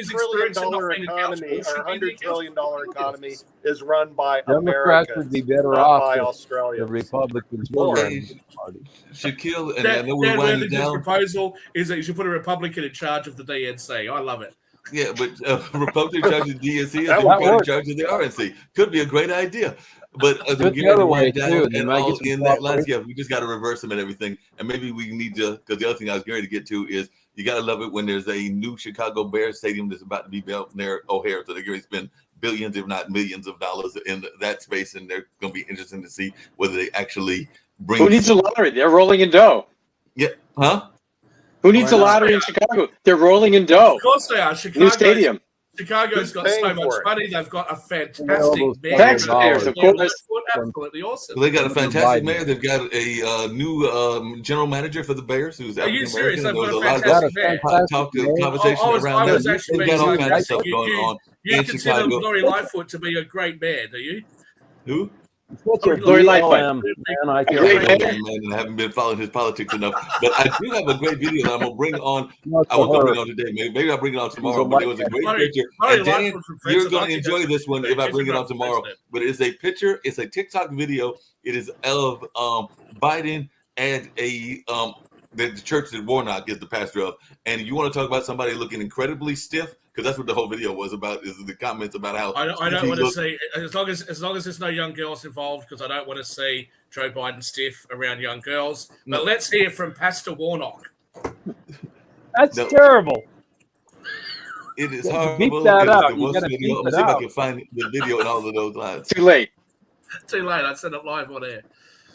trillion economy, our $100 trillion economy is run by Democrats Americans, would be better not off by if the Australians. Republicans were running the party. Shaquille, and I know we're Dan winding Worthington's down. proposal is that you should put a Republican in charge of the DNC. I love it. Yeah, but Republican in charge of DNC, That Democrat in works. charge of the RNC could be a great idea. But as Do we it get the other to way, wind down too, and and might get all some in that line, cooperation. yeah, we just got to reverse them and everything. And maybe we need to, because the other thing I was going to get to is you got to love it when there's a new Chicago Bears stadium that's about to be built near O'Hare. So they're going to spend billions, if not millions of dollars in that space. And they're going to be interesting to see whether they actually bring. Who needs a lottery? They're rolling in dough. Yeah. Huh? Who needs a lottery in Chicago? They're rolling in dough. Of course they are. New stadium. Chicago's got so much money. They've got a fantastic mayor. Taxpayers, of course. Absolutely awesome. Well, they got a fantastic mayor. They've got a new general manager for the Bears who's Are you serious? They've There was got a a lot of fantastic mayor. conversation around I was that. actually They've got all being kinds of stuff serious. going on You in consider Chicago. Lori Lightfoot to be a great mayor, do you? Who? Lori Lightfoot. I haven't been following his politics enough, but I do have a great video that I'm gonna bring on. I won't bring it on today. Maybe I'll bring it on tomorrow. But it was a great picture. And Dan, you're gonna enjoy this one if I bring it on tomorrow. But it's a picture. It's a TikTok video. It is of Biden at a the church that Warnock is the pastor of, and you want to talk about somebody looking incredibly stiff. Because that's what the whole video was about, is the comments about how I don't want to see, as long as there's no young girls involved, because I don't want to see Joe Biden stiff around young girls. No. But let's hear from Pastor Warnock. That's terrible. it is Yeah, horrible. beep that It is out. the You worst gotta video. beep Let me it see if I out. can find the video and all of those lines. Too late. Too late. I sent it live on air.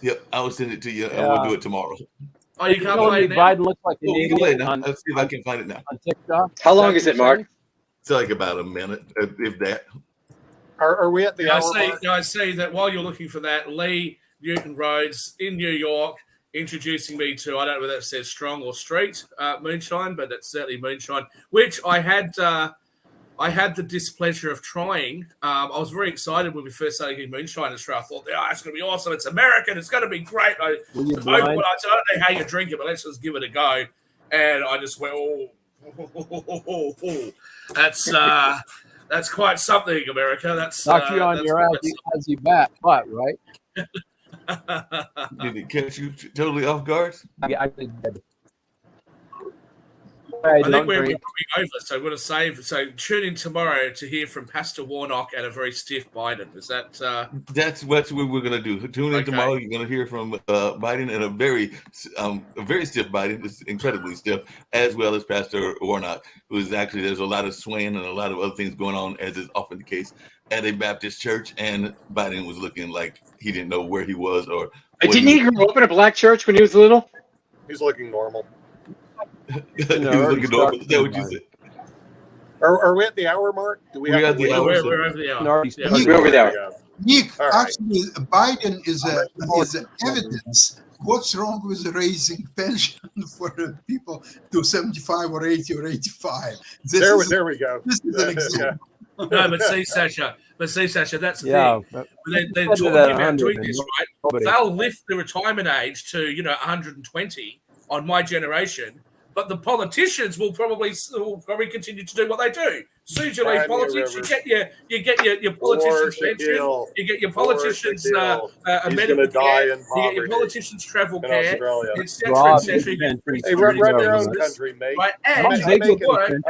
Yep, I will send it to you, and we'll do it tomorrow. Oh, you can't play it now? Biden looks like an Oh, we can play it idiot now. on, Let's see if I can find it now. on TikTok. How long is it, Mark? It's like about a minute, if that. Are we at the hour mark? I say that while you're looking for that, Lee Newton Rhodes in New York introducing me to, I don't know whether that says strong or street moonshine, but it's certainly moonshine, which I had the displeasure of trying. I was very excited when we first started getting moonshine in Australia. I thought, it's going to be awesome. It's American. It's going to be great. I said, I don't know how you drink it, but let's just give it a go. And I just went, that's quite something, America. That's Knock you on your as you bat, butt, right? Did it catch you totally off guard? I did. I think we're probably over, so we're going to save. So tune in tomorrow to hear from Pastor Warnock and a very stiff Biden. Is that? That's what we're going to do. Tune in tomorrow. You're going to hear from Biden and a very stiff Biden, is incredibly stiff, as well as Pastor Warnock, who is actually, there's a lot of swaying and a lot of other things going on, as is often the case at a Baptist church. And Biden was looking like he didn't know where he was or. Didn't he grow up in a black church when he was little? He's looking normal. He was looking normal. Is that what you said? Are we at the hour mark? Do we have at the hour? We're over the hour. We're over there. Nick, All right. actually, Biden is evidence. What's wrong with raising pension for people to 75 or 80 or 85? There we go. This is an example. No, but see, Sasha, that's the thing. They're talking about doing this, right? They'll lift the retirement age to 120 on my generation, but the politicians will probably continue to do what they do. As soon as you leave politics, you get your politicians pension, you get your politicians medical care, you get your politicians travel care, etc. Hey, run your own country, mate. Right, I'm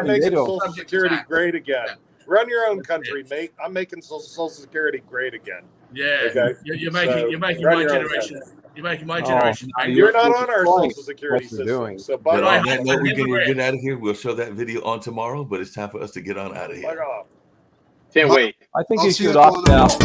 making Social Security great again. Run your own country, mate. I'm making Social Security great again. Yeah, okay. You're making my generation. You're making my generation. You're not on our Social Security system. So, but on that note, we can get out of here. We'll show that video on tomorrow, but it's time for us to get on out of here. Fuck off. Can't wait. I think you should opt out.